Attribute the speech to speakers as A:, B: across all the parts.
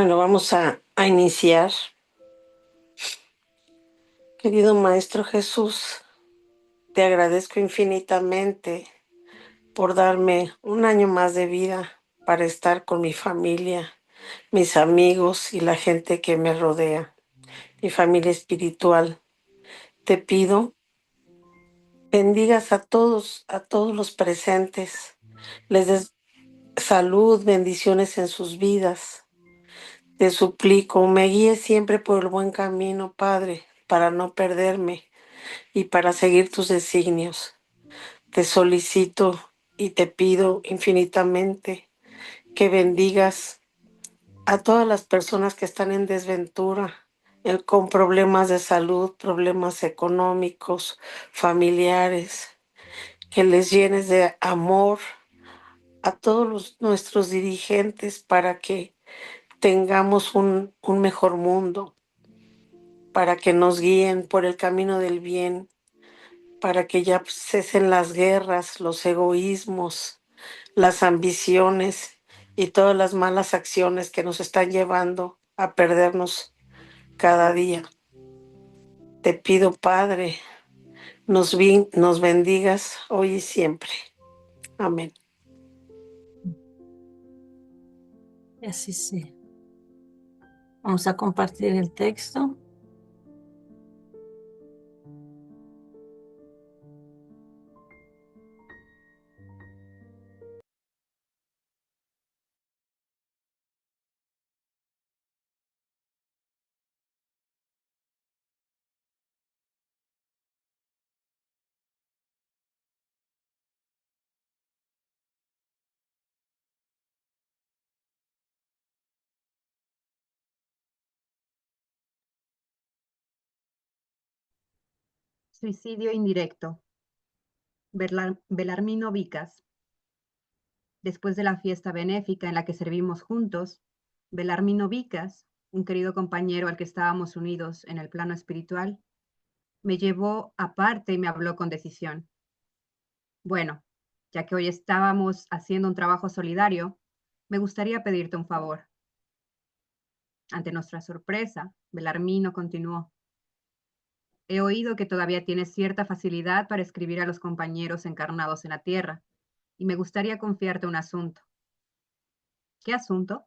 A: Bueno, vamos a iniciar. Querido Maestro Jesús, te agradezco infinitamente por darme un año más de vida para estar con mi familia, mis amigos y la gente que me rodea, mi familia espiritual. Te pido, bendigas a todos los presentes, les des salud, bendiciones en sus vidas. Te suplico, me guíes siempre por el buen camino, Padre, para no perderme y para seguir tus designios. Te solicito y te pido infinitamente que bendigas a todas las personas que están en desventura, con problemas de salud, problemas económicos, familiares, que les llenes de amor a todos nuestros dirigentes para que tengamos un mejor mundo, para que nos guíen por el camino del bien, para que ya cesen las guerras, los egoísmos, las ambiciones y todas las malas acciones que nos están llevando a perdernos cada día. Te pido, Padre, nos bendigas hoy y siempre. Amén.
B: Y así sea. Vamos a compartir el texto.
C: Suicidio indirecto. Belarmino Vicas. Después de la fiesta benéfica en la que servimos juntos, Belarmino Vicas, un querido compañero al que estábamos unidos en el plano espiritual, me llevó aparte y me habló con decisión. Bueno, ya que hoy estábamos haciendo un trabajo solidario, me gustaría pedirte un favor. Ante nuestra sorpresa, Belarmino continuó. He oído que todavía tienes cierta facilidad para escribir a los compañeros encarnados en la Tierra, y me gustaría confiarte un asunto. ¿Qué asunto?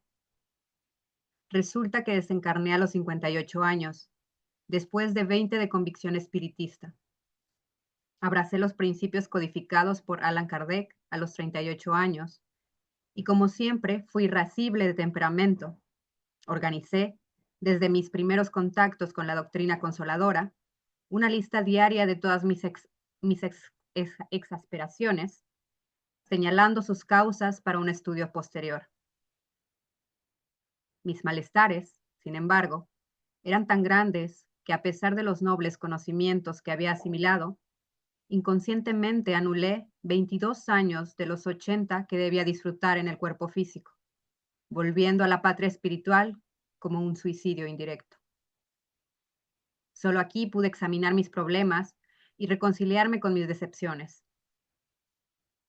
C: Resulta que desencarné a los 58 años, después de 20 de convicción espiritista. Abracé los principios codificados por Allan Kardec a los 38 años, y como siempre fui irascible de temperamento. Organicé, desde mis primeros contactos con la doctrina consoladora, una lista diaria de todas mis exasperaciones, señalando sus causas para un estudio posterior. Mis malestares, sin embargo, eran tan grandes que, a pesar de los nobles conocimientos que había asimilado, inconscientemente anulé 22 años de los 80 que debía disfrutar en el cuerpo físico, volviendo a la patria espiritual como un suicidio indirecto. Solo aquí pude examinar mis problemas y reconciliarme con mis decepciones.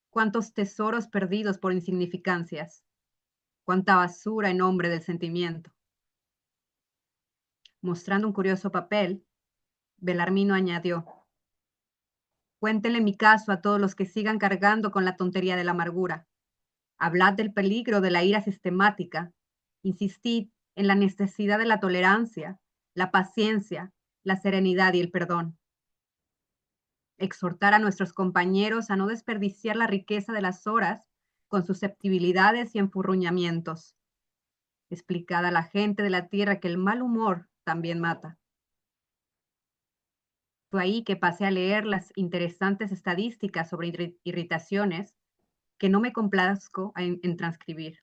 C: Cuántos tesoros perdidos por insignificancias, cuánta basura en nombre del sentimiento. Mostrando un curioso papel, Belarmino añadió: cuéntenle mi caso a todos los que sigan cargando con la tontería de la amargura. Hablad del peligro de la ira sistemática. Insistid en la necesidad de la tolerancia, la paciencia, la serenidad y el perdón. Exhortar a nuestros compañeros a no desperdiciar la riqueza de las horas con susceptibilidades y enfurruñamientos. Explicad a la gente de la tierra que el mal humor también mata. Fue ahí que pasé a leer las interesantes estadísticas sobre irritaciones que no me complazco en transcribir.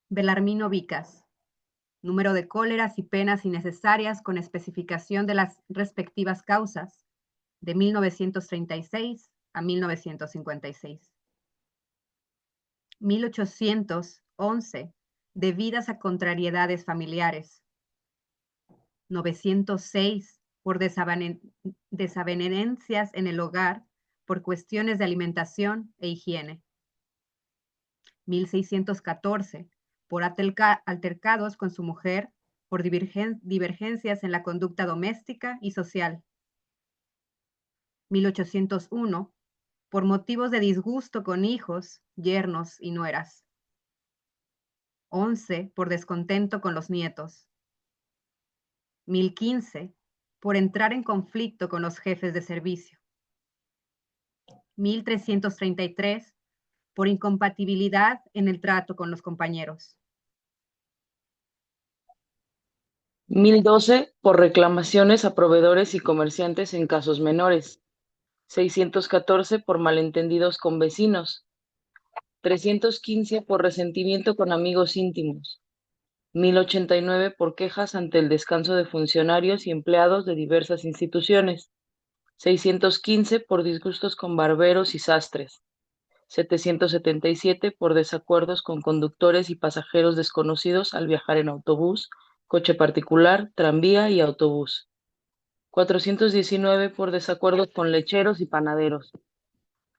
C: Belarmino Vicas. Número de cóleras y penas innecesarias con especificación de las respectivas causas, de 1936 a 1956. 1811, debidas a contrariedades familiares. 906, por desavenencias en el hogar por cuestiones de alimentación e higiene. 1614, por altercados con su mujer, por divergencias en la conducta doméstica y social. 1801, por motivos de disgusto con hijos, yernos y nueras. 11, por descontento con los nietos. 1015, por entrar en conflicto con los jefes de servicio. 1333, por incompatibilidad en el trato con los compañeros.
D: 1012 por reclamaciones a proveedores y comerciantes en casos menores. 614 por malentendidos con vecinos. 315 por resentimiento con amigos íntimos. 1089 por quejas ante el descanso de funcionarios y empleados de diversas instituciones. 615 por disgustos con barberos y sastres. 777 por desacuerdos con conductores y pasajeros desconocidos al viajar en autobús, coche particular, tranvía y autobús. 419 por desacuerdos con lecheros y panaderos.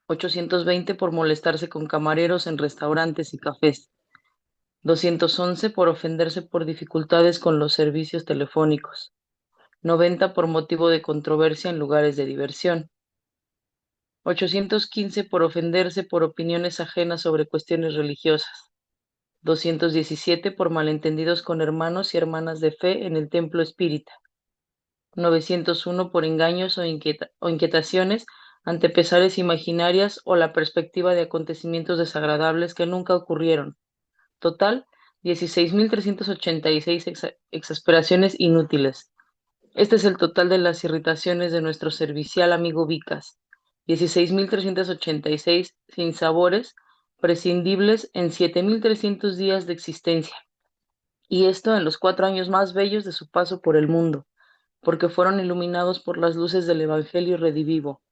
D: 820 por molestarse con camareros en restaurantes y cafés. 211 por ofenderse por dificultades con los servicios telefónicos. 90 por motivo de controversia en lugares de diversión. 815 por ofenderse por opiniones ajenas sobre cuestiones religiosas. 217 por malentendidos con hermanos y hermanas de fe en el templo espírita. 901 por engaños o inquietaciones ante pesares imaginarias o la perspectiva de acontecimientos desagradables que nunca ocurrieron. Total, 16.386 exasperaciones inútiles. Este es el total de las irritaciones de nuestro servicial amigo Vicas. 16.386 sinsabores prescindibles en 7.300 días de existencia. Y esto en los 4 años más bellos de su paso por el mundo, porque fueron iluminados por las luces del Evangelio redivivo.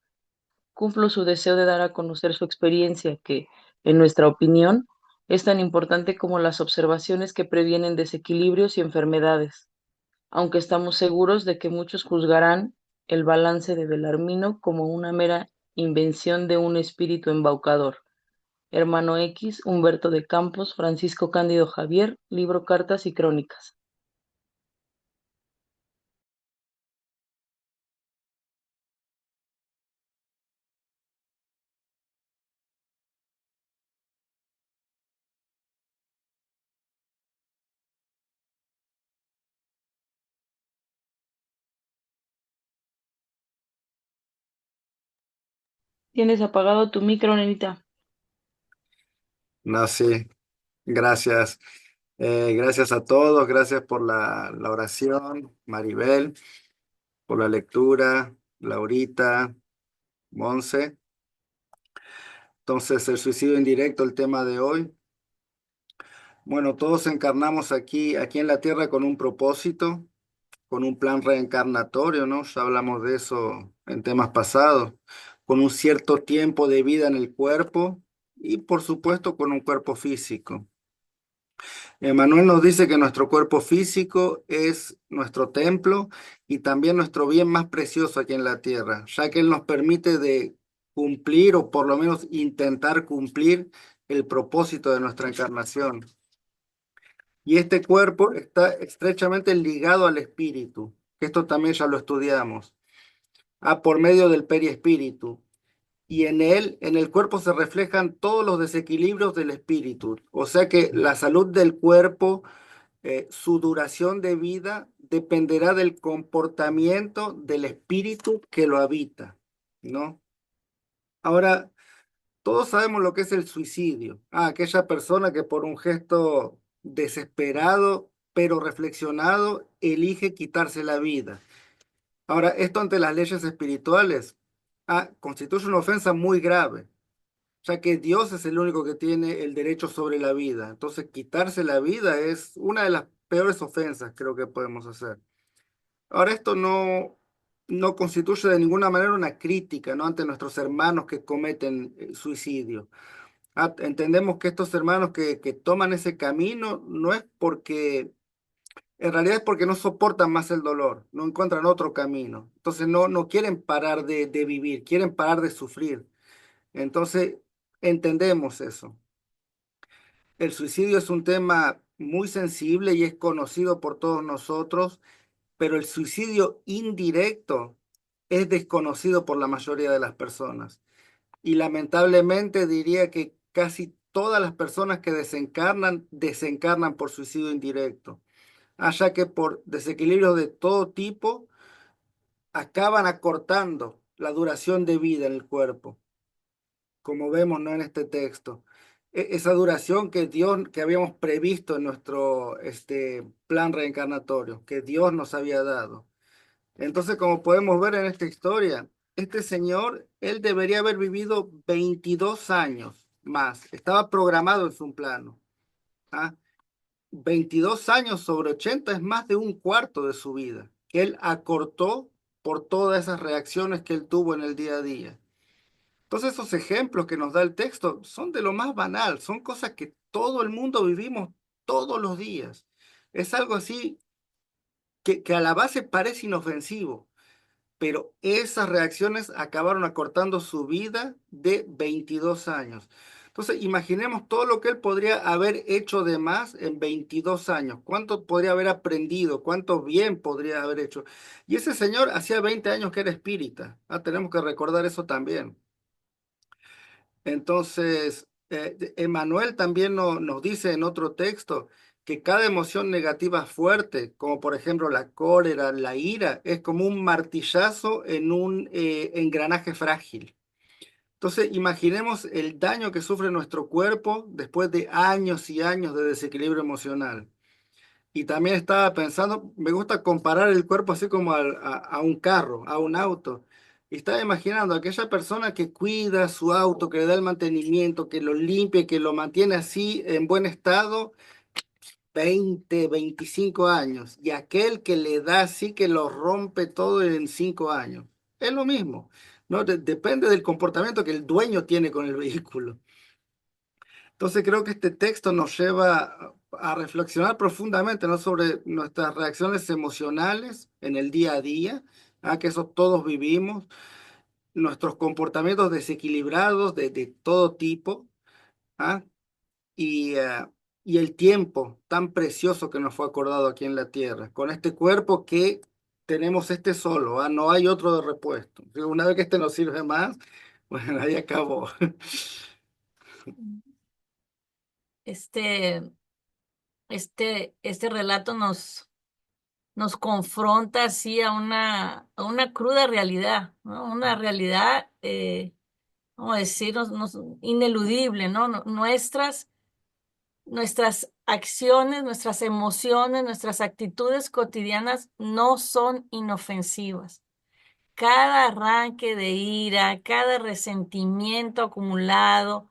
D: Cumplo su deseo de dar a conocer su experiencia que, en nuestra opinión, es tan importante como las observaciones que previenen desequilibrios y enfermedades, aunque estamos seguros de que muchos juzgarán el balance de Belarmino como una mera invención de un espíritu embaucador. Hermano X, Humberto de Campos, Francisco Cándido Javier, libro Cartas y Crónicas. ¿Tienes apagado tu micro, nenita?
E: No, sí, gracias. Gracias a todos, gracias por la oración, Maribel, por la lectura, Laurita, Monse. Entonces, el suicidio indirecto, el tema de hoy. Bueno, todos encarnamos aquí en la Tierra con un propósito, con un plan reencarnatorio, ¿no? Ya hablamos de eso en temas pasados, con un cierto tiempo de vida en el cuerpo y, por supuesto, con un cuerpo físico. Emanuel nos dice que nuestro cuerpo físico es nuestro templo y también nuestro bien más precioso aquí en la tierra, ya que él nos permite de cumplir o por lo menos intentar cumplir el propósito de nuestra encarnación. Y este cuerpo está estrechamente ligado al espíritu, que esto también ya lo estudiamos, por medio del periespíritu. Y en el cuerpo se reflejan todos los desequilibrios del espíritu. O sea que la salud del cuerpo, su duración de vida dependerá del comportamiento del espíritu que lo habita, ¿no? Ahora, todos sabemos lo que es el suicidio. Aquella persona que por un gesto desesperado, pero reflexionado, elige quitarse la vida. Ahora, esto ante las leyes espirituales, constituye una ofensa muy grave, ya que Dios es el único que tiene el derecho sobre la vida. Entonces, quitarse la vida es una de las peores ofensas, creo que podemos hacer. Ahora, esto no constituye de ninguna manera una crítica, ¿no? Ante nuestros hermanos que cometen suicidio. Entendemos que estos hermanos que toman ese camino no es porque, en realidad es porque no soportan más el dolor, no encuentran otro camino. Entonces, no quieren parar de vivir, quieren parar de sufrir. Entonces, entendemos eso. El suicidio es un tema muy sensible y es conocido por todos nosotros, pero el suicidio indirecto es desconocido por la mayoría de las personas. Y lamentablemente diría que casi todas las personas que desencarnan por suicidio indirecto, ya que por desequilibrios de todo tipo acaban acortando la duración de vida en el cuerpo, como vemos, ¿no?, en este texto. Esa duración que Dios, que habíamos previsto en nuestro plan reencarnatorio, que Dios nos había dado. Entonces, como podemos ver en esta historia, este señor, él debería haber vivido 22 años más. Estaba programado en su plano. ¿Ah? 22 años sobre 80 es más de un cuarto de su vida, que él acortó por todas esas reacciones que él tuvo en el día a día. Entonces, esos ejemplos que nos da el texto son de lo más banal, son cosas que todo el mundo vivimos todos los días. Es algo así que a la base parece inofensivo, pero esas reacciones acabaron acortando su vida de 22 años. Entonces, imaginemos todo lo que él podría haber hecho de más en 22 años. ¿Cuánto podría haber aprendido? ¿Cuánto bien podría haber hecho? Y ese señor hacía 20 años que era espírita. Tenemos que recordar eso también. Entonces, Emmanuel también nos dice en otro texto que cada emoción negativa fuerte, como por ejemplo la cólera, la ira, es como un martillazo en un engranaje frágil. Entonces, imaginemos el daño que sufre nuestro cuerpo después de años y años de desequilibrio emocional. Y también estaba pensando, me gusta comparar el cuerpo así como a un carro, a un auto. Y estaba imaginando a aquella persona que cuida su auto, que le da el mantenimiento, que lo limpia, que lo mantiene así en buen estado, 20, 25 años. Y aquel que le da así, que lo rompe todo en 5 años. Es lo mismo, ¿no? Depende del comportamiento que el dueño tiene con el vehículo. Entonces creo que este texto nos lleva a reflexionar profundamente, ¿no?, sobre nuestras reacciones emocionales en el día a día, que eso todos vivimos, nuestros comportamientos desequilibrados de todo tipo, ¿ah? y, eh, y el tiempo tan precioso que nos fue acordado aquí en la tierra, con este cuerpo que tenemos este solo, no hay otro de repuesto. Una vez que este no sirve más, bueno, ahí acabó.
B: Este, este relato nos confronta así a una cruda realidad, ¿no? Una realidad, vamos a decir, ineludible, ¿no? Nuestras acciones, nuestras emociones, nuestras actitudes cotidianas no son inofensivas. Cada arranque de ira, cada resentimiento acumulado,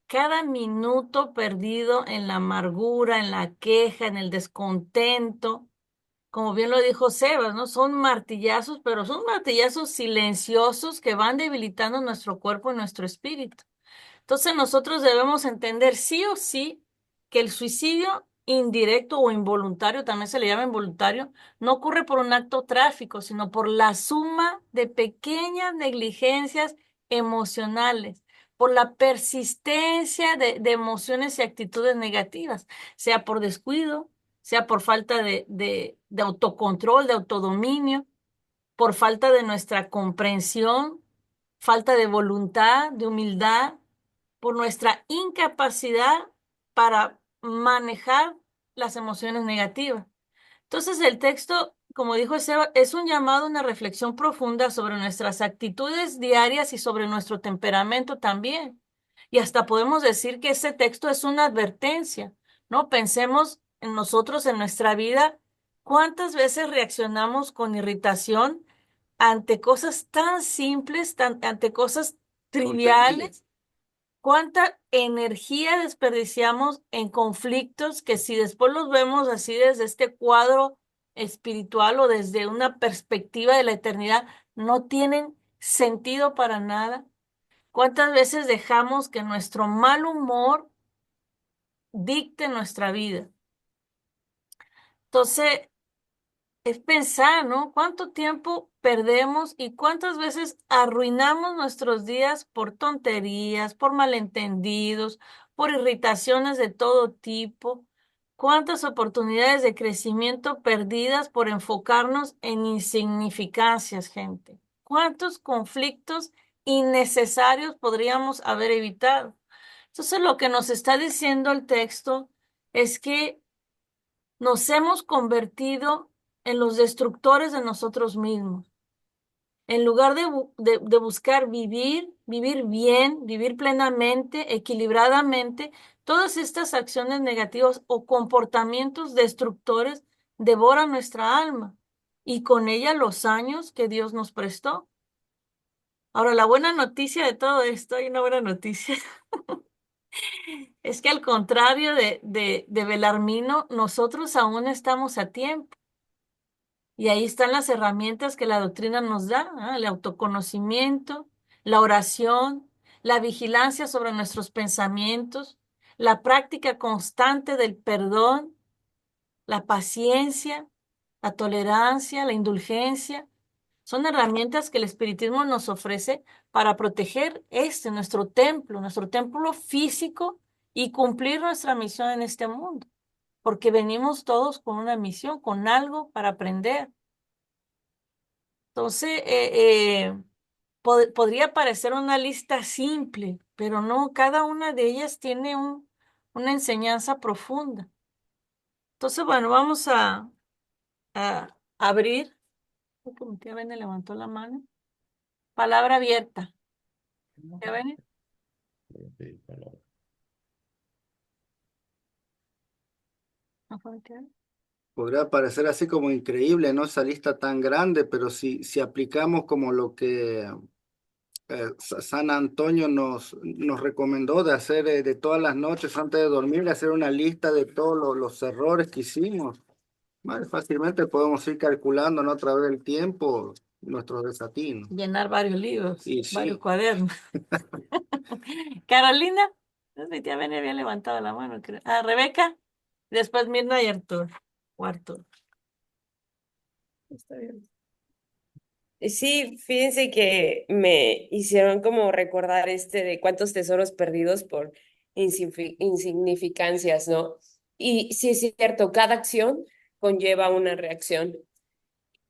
B: cada minuto perdido en la amargura, en la queja, en el descontento, como bien lo dijo Sebas, ¿no? Son martillazos, pero son martillazos silenciosos que van debilitando nuestro cuerpo y nuestro espíritu. Entonces nosotros debemos entender sí o sí que el suicidio indirecto o involuntario, también se le llama involuntario, no ocurre por un acto trágico, sino por la suma de pequeñas negligencias emocionales, por la persistencia de emociones y actitudes negativas, sea por descuido, sea por falta de autocontrol, de autodominio, por falta de nuestra comprensión, falta de voluntad, de humildad, por nuestra incapacidad para manejar las emociones negativas. Entonces el texto, como dijo Seba, es un llamado a una reflexión profunda sobre nuestras actitudes diarias y sobre nuestro temperamento también. Y hasta podemos decir que ese texto es una advertencia, ¿no? Pensemos en nosotros, en nuestra vida, cuántas veces reaccionamos con irritación ante cosas tan simples, ante cosas
E: Contenido.
B: triviales. ¿Cuánta energía desperdiciamos en conflictos que si después los vemos así desde este cuadro espiritual o desde una perspectiva de la eternidad, no tienen sentido para nada? ¿Cuántas veces dejamos que nuestro mal humor dicte nuestra vida? Entonces, es pensar, ¿no? ¿Cuánto tiempo perdemos y cuántas veces arruinamos nuestros días por tonterías, por malentendidos, por irritaciones de todo tipo? ¿Cuántas oportunidades de crecimiento perdidas por enfocarnos en insignificancias, gente? ¿Cuántos conflictos innecesarios podríamos haber evitado? Entonces, lo que nos está diciendo el texto es que nos hemos convertido en los destructores de nosotros mismos. En lugar de buscar vivir bien, vivir plenamente, equilibradamente, todas estas acciones negativas o comportamientos destructores devoran nuestra alma y con ella los años que Dios nos prestó. Ahora, la buena noticia de todo esto, hay una buena noticia, es que al contrario de Belarmino, nosotros aún estamos a tiempo. Y ahí están las herramientas que la doctrina nos da, ¿ah? El autoconocimiento, la oración, la vigilancia sobre nuestros pensamientos, la práctica constante del perdón, la paciencia, la tolerancia, la indulgencia. Son herramientas que el espiritismo nos ofrece para proteger nuestro templo físico y cumplir nuestra misión en este mundo, porque venimos todos con una misión, con algo para aprender. Entonces, podría parecer una lista simple, pero no, cada una de ellas tiene una enseñanza profunda. Entonces, bueno, vamos a abrir. Como tía Bene levantó la mano. Palabra abierta. ¿Tía Bene? ¿No fue tía Bene?
E: Podría parecer así como increíble, ¿no? Esa lista tan grande, pero si aplicamos como lo que San Antonio nos recomendó de hacer de todas las noches antes de dormir, de hacer una lista de todos los errores que hicimos. Más fácilmente podemos ir calculando, ¿no? A través del tiempo nuestros desatinos.
B: Llenar varios libros,
E: Y
B: varios
E: sí,
B: cuadernos. Carolina, mi tía Bene había levantado la mano, creo. Ah, Rebeca, después Mirna y Arturo. O Arturo. Está bien.
F: Sí, fíjense que me hicieron como recordar de cuántos tesoros perdidos por insignificancias, ¿no? Y sí es cierto, cada acción conlleva una reacción.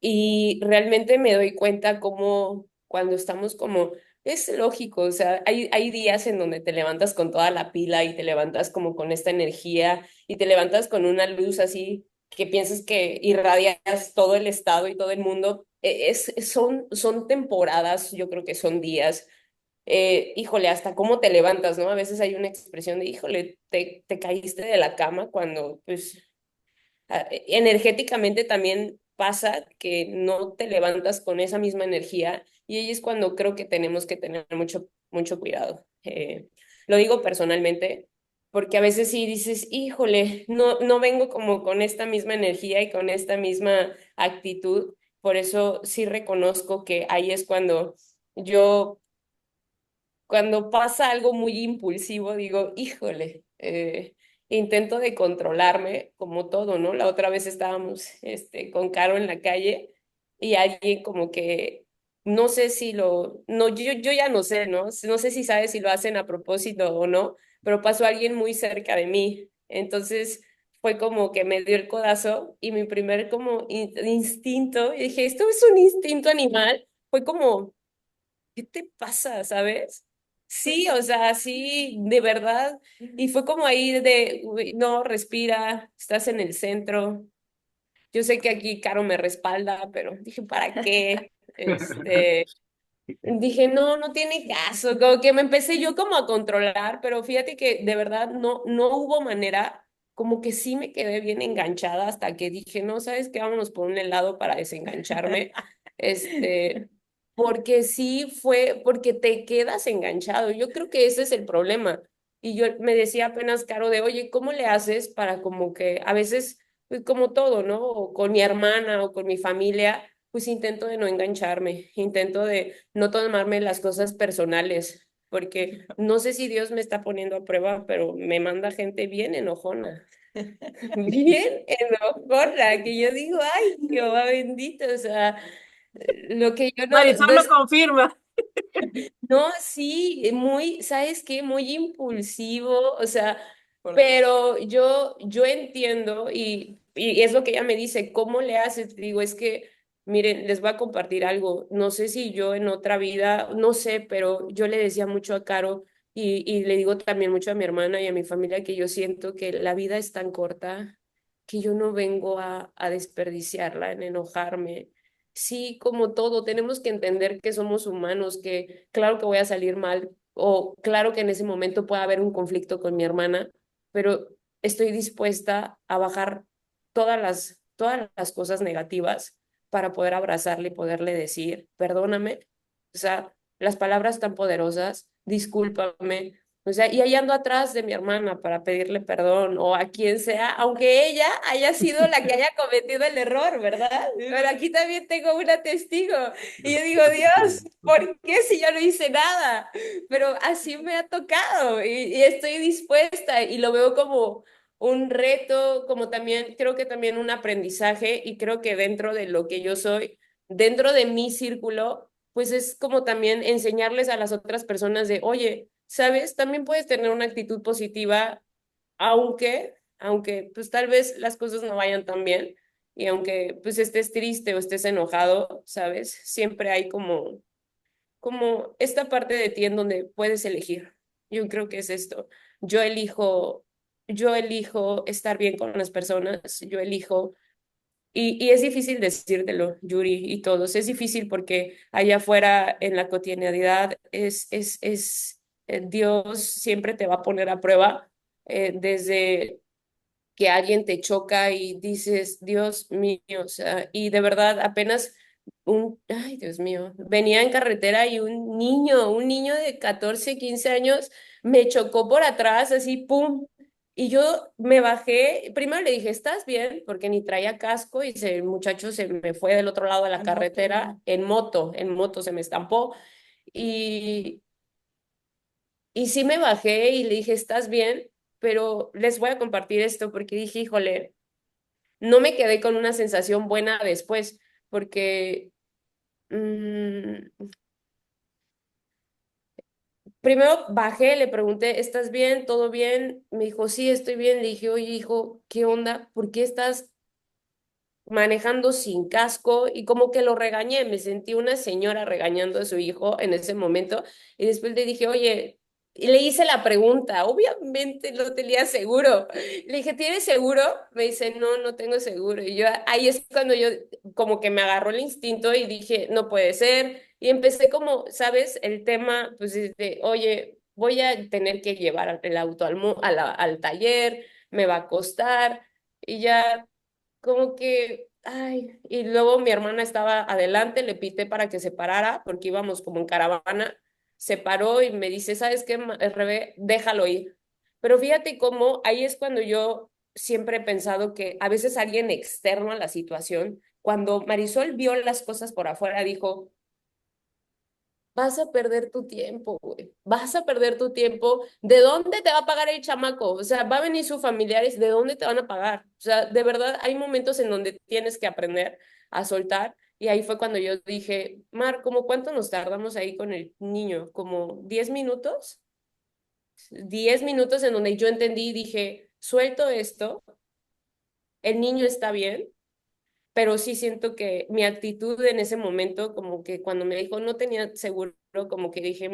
F: Y realmente me doy cuenta como cuando estamos como, es lógico, o sea, hay días en donde te levantas con toda la pila y te levantas como con esta energía y te levantas con una luz así que piensas que irradias todo el estado y todo el mundo. Son temporadas, yo creo que son días. Híjole, hasta cómo te levantas, ¿no? A veces hay una expresión de, híjole, te caíste de la cama cuando, pues energéticamente también pasa que no te levantas con esa misma energía y ahí es cuando creo que tenemos que tener mucho cuidado. Lo digo personalmente porque a veces sí dices, híjole, no vengo como con esta misma energía y con esta misma actitud, por eso sí reconozco que ahí es yo, cuando pasa algo muy impulsivo, digo, híjole, intento de controlarme como todo, ¿no? La otra vez estábamos con Caro en la calle y alguien como que, no sé si no, yo ya no sé, ¿no? No sé si sabes si lo hacen a propósito o no, pero pasó alguien muy cerca de mí. Entonces fue como que me dio el codazo y mi primer como instinto, y dije, esto es un instinto animal, fue como ¿qué te pasa? ¿Sabes? Sí, o sea, sí, de verdad. Y fue como ahí "Uy, no, respira, estás en el centro. Yo sé que aquí Caro me respalda, pero dije, ¿para qué? Dije, no tiene caso, como que me empecé yo como a controlar, pero fíjate que de verdad no hubo manera, como que sí me quedé bien enganchada hasta que dije, no, ¿sabes qué? Vámonos por un helado para desengancharme, porque sí fue, porque te quedas enganchado, yo creo que ese es el problema, y yo me decía apenas, Caro, de, oye, ¿cómo le haces para como que a veces, pues como todo, ¿no? O con mi hermana o con mi familia pues intento de no engancharme, intento de no tomarme las cosas personales, porque no sé si Dios me está poniendo a prueba, pero me manda gente bien enojona, bien enojona, que yo digo, ay, Jehová bendito, o sea, lo que yo
B: Marisol lo confirma.
F: no, sí, muy, ¿sabes qué? Muy impulsivo, o sea, Pero yo entiendo y es lo que ella me dice, ¿cómo le haces? Digo, es que, miren, les voy a compartir algo. No sé si yo en otra vida, no sé, pero yo le decía mucho a Caro y le digo también mucho a mi hermana y a mi familia que yo siento que la vida es tan corta que yo no vengo a desperdiciarla, en enojarme. Sí, como todo, tenemos que entender que somos humanos, que claro que voy a salir mal o claro que en ese momento puede haber un conflicto con mi hermana, pero estoy dispuesta a bajar todas las cosas negativas para poder abrazarle y poderle decir, perdóname, o sea, las palabras tan poderosas, discúlpame, o sea, y ahí ando atrás de mi hermana para pedirle perdón o a quien sea, aunque ella haya sido la que haya cometido el error, ¿verdad? Pero aquí también tengo una testigo y yo digo, Dios, ¿por qué si yo no hice nada? Pero así me ha tocado y estoy dispuesta y lo veo como un reto, como también, creo que también un aprendizaje y creo que dentro de lo que yo soy, dentro de mi círculo, pues es como también enseñarles a las otras personas de, oye, ¿sabes? También puedes tener una actitud positiva, aunque pues tal vez las cosas no vayan tan bien y aunque pues estés triste o estés enojado, ¿sabes? Siempre hay como esta parte de ti en donde puedes elegir. Yo creo que es esto. Yo elijo, yo elijo estar bien con las personas, yo elijo, y es difícil decírtelo, Yuri, y todos, es difícil porque allá afuera en la cotidianidad Dios siempre te va a poner a prueba, desde que alguien te choca y dices, Dios mío, o sea, y de verdad apenas ay, Dios mío, venía en carretera y un niño de 14 15 años me chocó por atrás, así, pum, y yo me bajé, primero le dije, ¿estás bien? Porque ni traía casco y el muchacho se me fue del otro lado de la carretera en moto se me estampó y, y sí me bajé y le dije, ¿estás bien? Pero les voy a compartir esto porque dije, híjole, no me quedé con una sensación buena después, porque primero bajé, le pregunté, ¿estás bien? ¿Todo bien? Me dijo, sí, estoy bien. Le dije, oye, hijo, ¿qué onda? ¿Por qué estás manejando sin casco? Y como que lo regañé, me sentí una señora regañando a su hijo en ese momento. Y después le dije, oye, y le hice la pregunta, obviamente no tenía seguro. Le dije, ¿tienes seguro? Me dice, no, no tengo seguro. Y yo, ahí es cuando yo como que me agarró el instinto y dije, no puede ser. Y empecé como, ¿sabes? El tema, pues, oye, voy a tener que llevar el auto al taller, me va a costar. Y ya como que, ay, y luego mi hermana estaba adelante, le pité para que se parara porque íbamos como en caravana, se paró y me dice, ¿sabes qué, Rebe? Déjalo ir. Pero fíjate cómo ahí es cuando yo siempre he pensado que a veces alguien externo a la situación, cuando Marisol vio las cosas por afuera, dijo, vas a perder tu tiempo, güey. Vas a perder tu tiempo. ¿De dónde te va a pagar el chamaco? O sea, va a venir sus familiares, ¿de dónde te van a pagar? O sea, de verdad, hay momentos en donde tienes que aprender a soltar. Y ahí fue cuando yo dije, Mar, ¿cómo cuánto nos tardamos ahí con el niño? ¿Como 10 minutos? 10 minutos en donde yo entendí y dije, suelto esto, el niño está bien, pero sí siento que mi actitud en ese momento, como que cuando me dijo no tenía seguro, como que dije,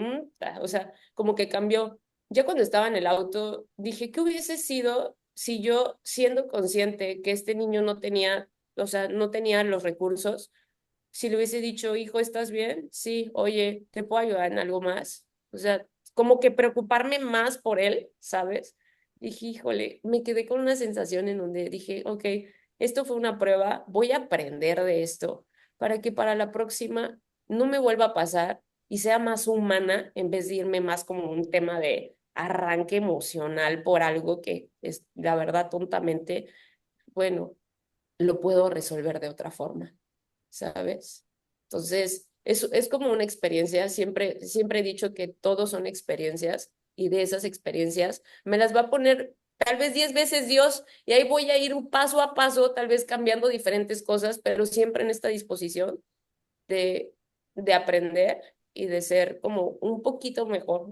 F: o sea, como que cambió. Ya cuando estaba en el auto, dije, ¿qué hubiese sido si yo, siendo consciente que este niño no tenía, o sea, no tenía los recursos, si le hubiese dicho, hijo, ¿estás bien? Sí, oye, ¿te puedo ayudar en algo más? O sea, como que preocuparme más por él, ¿sabes? Dije, híjole, me quedé con una sensación en donde dije, ok, esto fue una prueba, voy a aprender de esto para que para la próxima no me vuelva a pasar y sea más humana en vez de irme más como un tema de arranque emocional por algo que es, la verdad, tontamente, bueno, lo puedo resolver de otra forma, ¿sabes? Entonces, es como una experiencia, siempre he dicho que todos son experiencias y de esas experiencias me las va a poner tal vez 10 veces Dios y ahí voy a ir un paso a paso, tal vez cambiando diferentes cosas, pero siempre en esta disposición de, de aprender y de ser como un poquito mejor,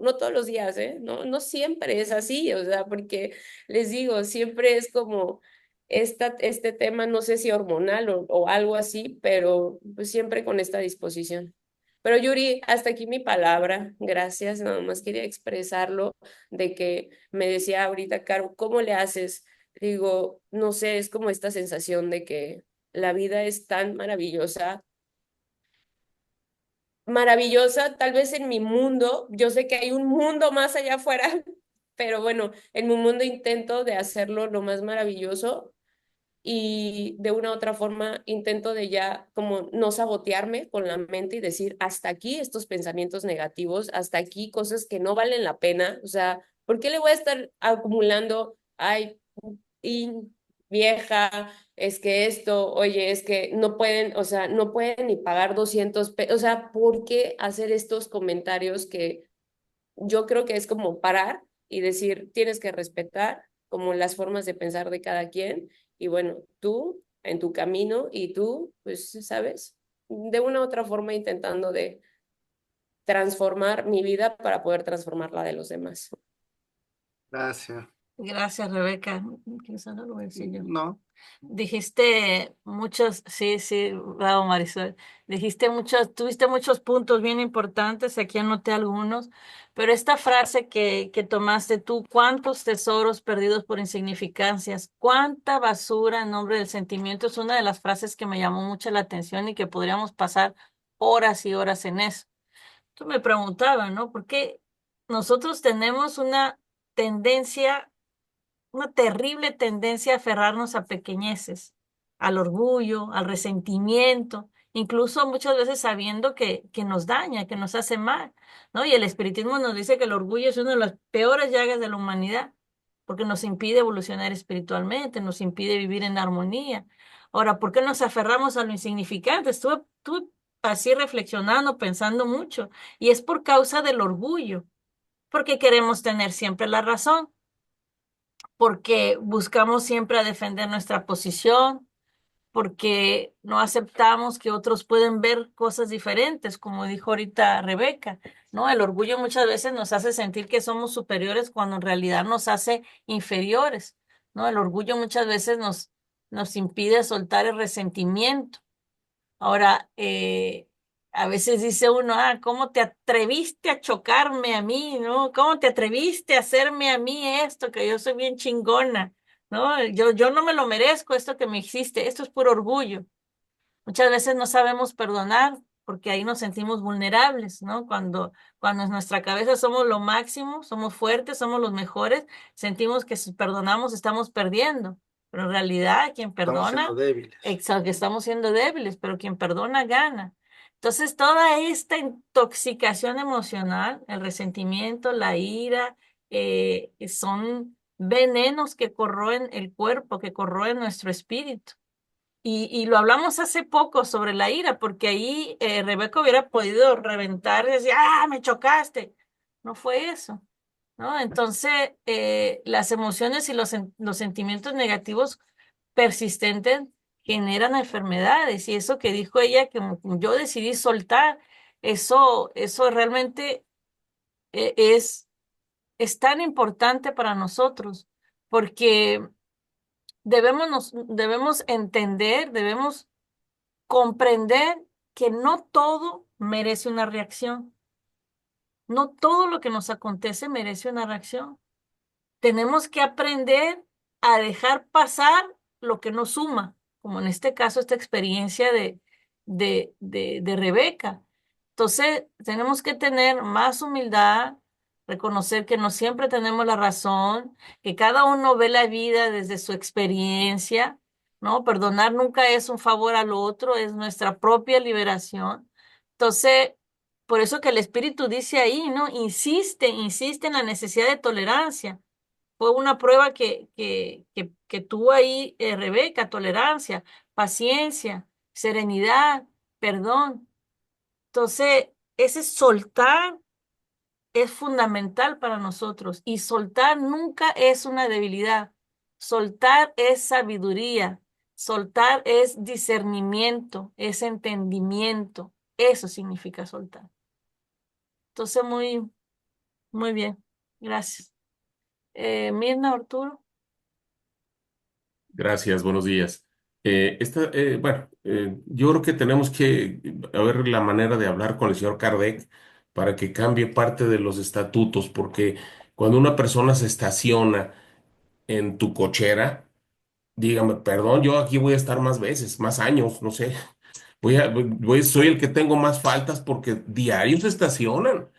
F: no todos los días, ¿eh? No, no siempre es así, o sea, porque les digo, siempre es como este tema, no sé si hormonal o algo así, pero pues siempre con esta disposición. Pero Yuri, hasta aquí mi palabra, gracias, nada más quería expresarlo de que me decía ahorita, Caro, ¿cómo le haces? Digo, no sé, es como esta sensación de que la vida es tan maravillosa, maravillosa, tal vez en mi mundo, yo sé que hay un mundo más allá afuera, pero bueno, en mi mundo intento de hacerlo lo más maravilloso y de una u otra forma intento de ya como no sabotearme con la mente y decir, hasta aquí estos pensamientos negativos, hasta aquí cosas que no valen la pena, o sea, ¿por qué le voy a estar acumulando, ay, y vieja, es que esto, oye, es que no pueden, o sea, no pueden ni pagar 200 pesos, o sea, ¿por qué hacer estos comentarios que yo creo que es como parar y decir, tienes que respetar como las formas de pensar de cada quien y bueno, tú en tu camino y tú, pues, sabes, de una u otra forma intentando de transformar mi vida para poder transformar la de los demás.
E: Gracias.
B: Gracias, Rebeca. Quizá no lo voy a decir yo.
E: No,
B: Dijiste muchos, sí, sí, bravo Marisol. Dijiste muchos, tuviste muchos puntos bien importantes, aquí anoté algunos, pero esta frase que tomaste tú, ¿cuántos tesoros perdidos por insignificancias? ¿Cuánta basura en nombre del sentimiento? Es una de las frases que me llamó mucho la atención y que podríamos pasar horas y horas en eso. Tú me preguntabas, ¿no? Porque nosotros tenemos tendencia una terrible tendencia a aferrarnos a pequeñeces, al orgullo, al resentimiento, incluso muchas veces sabiendo que nos daña, que nos hace mal, ¿no? Y el espiritismo nos dice que el orgullo es una de las peores llagas de la humanidad, porque nos impide evolucionar espiritualmente, nos impide vivir en armonía. Ahora, ¿por qué nos aferramos a lo insignificante? Estuve así reflexionando, pensando mucho, y es por causa del orgullo, porque queremos tener siempre la razón porque buscamos siempre a defender nuestra posición, porque no aceptamos que otros pueden ver cosas diferentes, como dijo ahorita Rebeca, ¿no? El orgullo muchas veces nos hace sentir que somos superiores cuando en realidad nos hace inferiores, ¿no? El orgullo muchas veces nos impide soltar el resentimiento. Ahora, a veces dice uno, ¿cómo te atreviste a chocarme a mí, no? ¿Cómo te atreviste a hacerme a mí esto, que yo soy bien chingona, ¿no? Yo no me lo merezco esto que me hiciste, esto es puro orgullo. Muchas veces no sabemos perdonar porque ahí nos sentimos vulnerables, ¿no? Cuando en nuestra cabeza somos lo máximo, somos fuertes, somos los mejores, sentimos que si perdonamos estamos perdiendo, pero en realidad quien
E: estamos siendo
B: perdona,
E: débiles.
B: exacto, que estamos siendo débiles, pero quien perdona gana. Entonces, toda esta intoxicación emocional, el resentimiento, la ira, son venenos que corroen el cuerpo, que corroen nuestro espíritu. Y lo hablamos hace poco sobre la ira, porque ahí Rebeca hubiera podido reventar y decir, me chocaste. No fue eso, ¿no? Entonces, las emociones y los sentimientos negativos persistentes generan enfermedades. Y eso que dijo ella, que yo decidí soltar, eso realmente es tan importante para nosotros, porque debemos entender, debemos comprender que no todo merece una reacción. No todo lo que nos acontece merece una reacción. Tenemos que aprender a dejar pasar lo que nos suma, como en este caso esta experiencia de Rebeca. Entonces, tenemos que tener más humildad, reconocer que no siempre tenemos la razón, que cada uno ve la vida desde su experiencia, ¿no? Perdonar nunca es un favor al otro, es nuestra propia liberación. Entonces, por eso que el Espíritu dice ahí, ¿no? Insiste en la necesidad de tolerancia. Fue una prueba que tuvo ahí Rebeca, tolerancia, paciencia, serenidad, perdón. Entonces, ese soltar es fundamental para nosotros y soltar nunca es una debilidad. Soltar es sabiduría, soltar es discernimiento, es entendimiento. Eso significa soltar. Entonces, muy bien. Gracias. Mirna, Arturo.
G: Gracias, buenos días. Yo creo que tenemos que ver la manera de hablar con el señor Kardec para que cambie parte de los estatutos, porque cuando una persona se estaciona en tu cochera, dígame, perdón, yo aquí voy a estar más veces, más años, no sé. Soy el que tengo más faltas porque diarios se estacionan.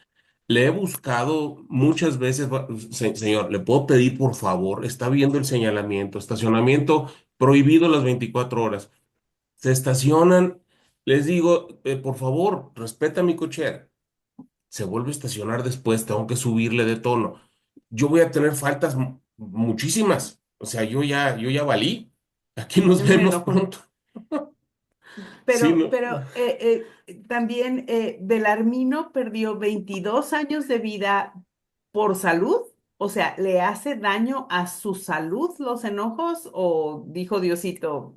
G: Le he buscado muchas veces, señor, ¿le puedo pedir por favor? Está viendo el señalamiento, estacionamiento prohibido las 24 horas. Se estacionan, les digo, por favor, respeta mi cochera. Se vuelve a estacionar después, tengo que subirle de tono. Yo voy a tener faltas muchísimas. O sea, yo ya valí. Aquí nos vemos
H: Bueno,
G: pronto. Sí,
H: pero,
G: no.
H: pero también Belarmino perdió 22 años de vida por salud. O sea, ¿le hace daño a su salud los enojos? ¿O dijo Diosito,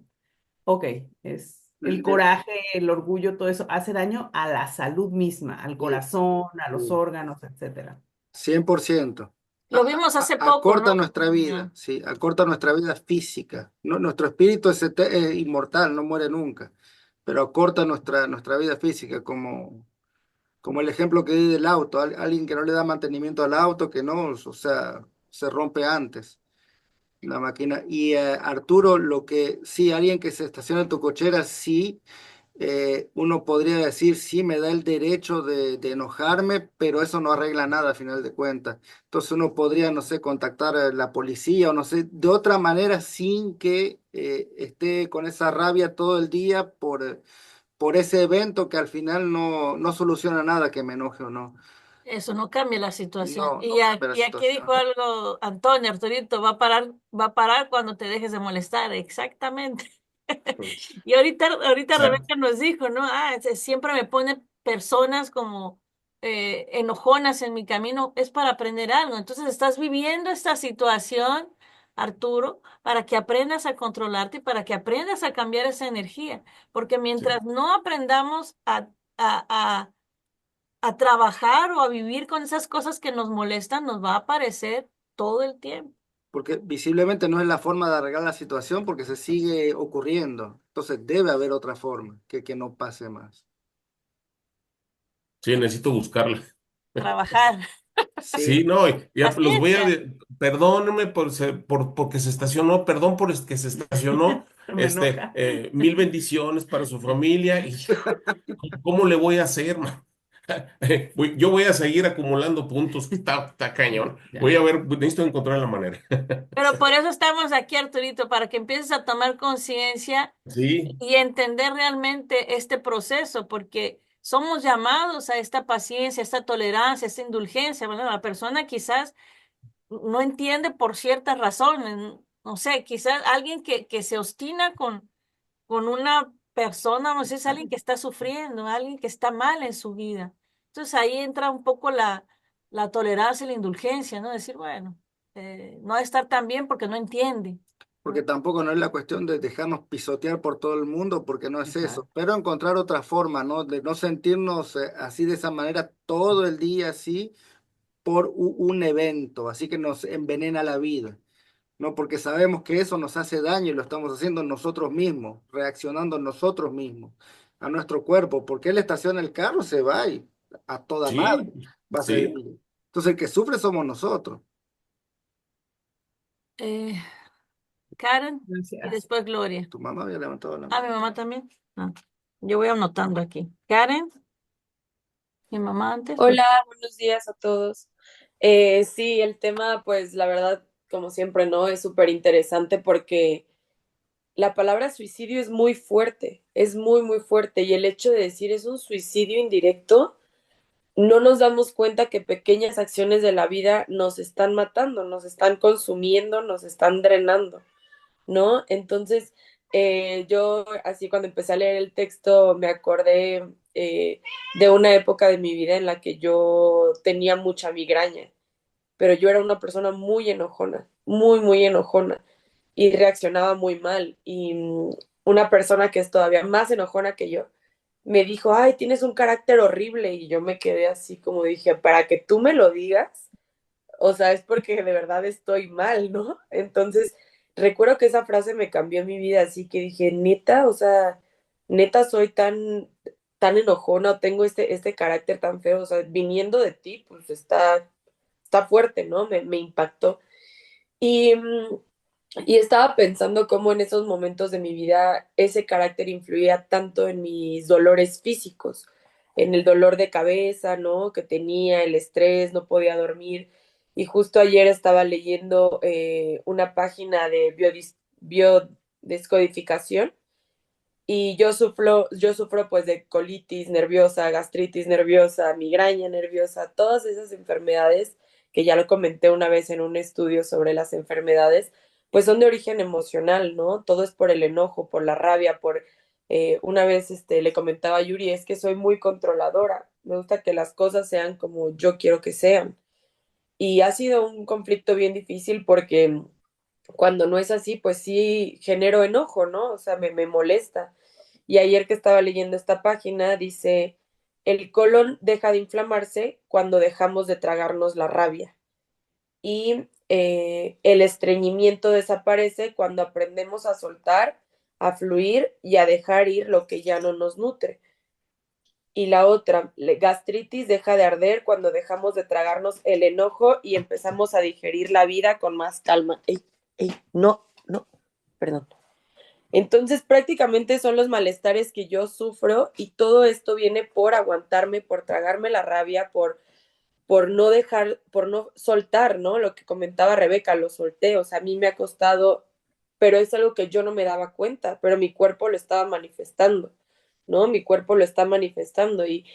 H: ok, es el coraje, el orgullo, todo eso hace daño a la salud misma, al
E: Sí,
H: corazón, a los
E: sí,
H: órganos, etcétera?
E: 100%.
B: Lo vimos hace poco,
E: Acorta
B: ¿no?
E: nuestra vida, sí, acorta nuestra vida física. No, nuestro espíritu es inmortal, no muere nunca, pero acorta nuestra vida física, como el ejemplo que di del auto, alguien que no le da mantenimiento al auto, que no, o sea, se rompe antes la máquina. Y Arturo, lo que sí, alguien que se estaciona en tu cochera, sí, uno podría decir, sí, me da el derecho de enojarme, pero eso no arregla nada a final de cuentas. Entonces uno podría, no sé, contactar a la policía o no sé, de otra manera sin que esté con esa rabia todo el día por ese evento que al final no soluciona nada que me enoje o no.
B: Eso no cambia la situación.
E: No, no cambia la
B: Y aquí dijo
E: situación.
B: algo Antonio, Arturito, va a parar cuando te dejes de molestar. Exactamente. Y ahorita
G: Claro.
B: Rebeca nos dijo, ¿no? Siempre me pone personas como enojonas en mi camino, es para aprender algo. Entonces estás viviendo esta situación, Arturo, para que aprendas a controlarte y para que aprendas a cambiar esa energía. Porque
G: Sí.
B: mientras no aprendamos a, a trabajar o a vivir con esas cosas que nos molestan, nos va a aparecer todo el tiempo.
E: Porque visiblemente no es la forma de arreglar la situación porque se sigue ocurriendo. Entonces debe haber otra forma que no pase más.
G: Sí, necesito buscarla.
B: Trabajar.
G: Sí,
E: Sí,
G: no, ya los voy a,
B: Paciencia.
G: perdónenme porque se estacionó, perdón por que se estacionó,
H: Me enoja.
G: mil bendiciones para su familia. Hijo, ¿cómo le voy a hacer, man? Yo voy a seguir acumulando puntos, está cañón. Voy
H: Ya.
G: a ver, necesito encontrar la manera.
B: Pero por eso estamos aquí, Arturito, para que empieces a tomar conciencia
G: Sí,
B: y entender realmente este proceso, porque somos llamados a esta paciencia, a esta tolerancia, a esta indulgencia. Bueno, la persona quizás no entiende por ciertas razones, no sé, quizás alguien que se obstina con una persona, no sé, es alguien que está sufriendo, alguien que está mal en su vida. Entonces ahí entra un poco la tolerancia y la indulgencia, ¿no? Decir, bueno, no va a estar tan bien porque no entiende,
E: porque
B: ¿no?
E: tampoco no es la cuestión de dejarnos pisotear por todo el mundo, porque no es
H: Exacto.
E: eso, pero encontrar otra forma, ¿no? De no sentirnos así de esa manera todo el día así por un evento, así que nos envenena la vida. No, porque sabemos que eso nos hace daño y lo estamos haciendo nosotros mismos, reaccionando nosotros mismos a nuestro cuerpo, porque él estaciona el carro, se va y a toda madre
G: sí,
E: va a seguir.
G: sí.
E: Entonces el que sufre somos nosotros.
B: Eh, Karen y
H: Gracias.
B: después Gloria.
E: Tu mamá había levantado la
B: Ah, mi
E: mano.
B: mamá también. Ah, yo voy anotando aquí. Karen, mi mamá antes.
I: Hola, buenos días a todos. Sí, el tema, pues la verdad, como siempre, ¿no? Es súper interesante porque la palabra suicidio es muy fuerte, es muy, muy fuerte. Y el hecho de decir es un suicidio indirecto, no nos damos cuenta que pequeñas acciones de la vida nos están matando, nos están consumiendo, nos están drenando. ¿No? Entonces, yo así cuando empecé a leer el texto me acordé de una época de mi vida en la que yo tenía mucha migraña, pero yo era una persona muy enojona, muy, muy enojona y reaccionaba muy mal. Y una persona que es todavía más enojona que yo me dijo, ay, tienes un carácter horrible. Y yo me quedé así como dije, para que tú me lo digas, o sea, es porque de verdad estoy mal, ¿no? Entonces, recuerdo que esa frase me cambió mi vida, así que dije, neta, o sea, neta soy tan enojona, o tengo este carácter tan feo, o sea, viniendo de ti, pues está fuerte, ¿no? Me impactó. Y, y estaba pensando cómo en esos momentos de mi vida ese carácter influía tanto en mis dolores físicos, en el dolor de cabeza, ¿no? Que tenía, el estrés, no podía dormir. Y justo ayer estaba leyendo una página de biodescodificación y yo sufro pues de colitis nerviosa, gastritis nerviosa, migraña nerviosa, todas esas enfermedades que ya lo comenté una vez en un estudio sobre las enfermedades, pues son de origen emocional, ¿no? Todo es por el enojo, por la rabia, una vez le comentaba a Yuri, es que soy muy controladora, me gusta que las cosas sean como yo quiero que sean. Y ha sido un conflicto bien difícil porque cuando no es así, pues sí genero enojo, ¿no? O sea, me molesta. Y ayer que estaba leyendo esta página, dice, el colon deja de inflamarse cuando dejamos de tragarnos la rabia y el estreñimiento desaparece cuando aprendemos a soltar, a fluir y a dejar ir lo que ya no nos nutre. Y la otra, gastritis deja de arder cuando dejamos de tragarnos el enojo y empezamos a digerir la vida con más calma. Ey, ey, no, no, perdón. Entonces prácticamente son los malestares que yo sufro y todo esto viene por aguantarme, por tragarme la rabia, por no dejar, por no soltar, ¿no? Lo que comentaba Rebeca, lo solté, o sea, a mí me ha costado, pero es algo que yo no me daba cuenta, pero mi cuerpo lo estaba manifestando, ¿no? Mi cuerpo lo está manifestando y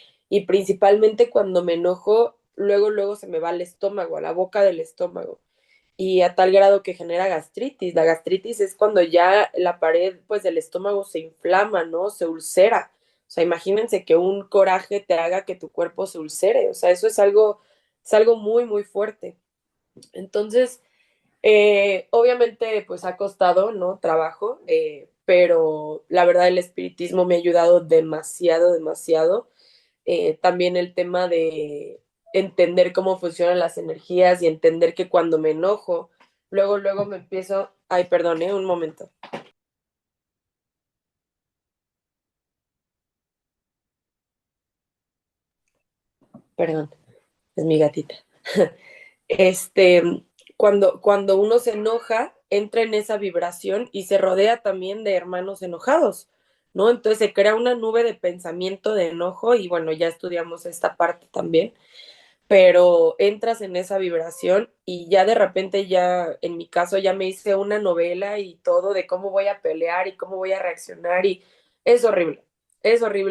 I: principalmente cuando me enojo, luego se me va al estómago, a la boca del estómago y a tal grado que genera gastritis. La gastritis es cuando ya la pared pues del estómago se inflama, ¿no? Se ulcera. O sea, imagínense que un coraje te haga que tu cuerpo se ulcere. O sea, eso es algo muy, muy fuerte. Entonces, obviamente pues ha costado, ¿no? Trabajo, pero la verdad el espiritismo me ha ayudado demasiado, demasiado también el tema de entender cómo funcionan las energías y entender que cuando me enojo, luego me empiezo, ay, perdón, un momento, perdón, es mi gatita. Este, cuando uno se enoja, entra en esa vibración y se rodea también de hermanos enojados, ¿no? Entonces se crea una nube de pensamiento de enojo y bueno, ya estudiamos esta parte también, pero entras en esa vibración y ya de repente ya, en mi caso, ya me hice una novela y todo de cómo voy a pelear y cómo voy a reaccionar y es horrible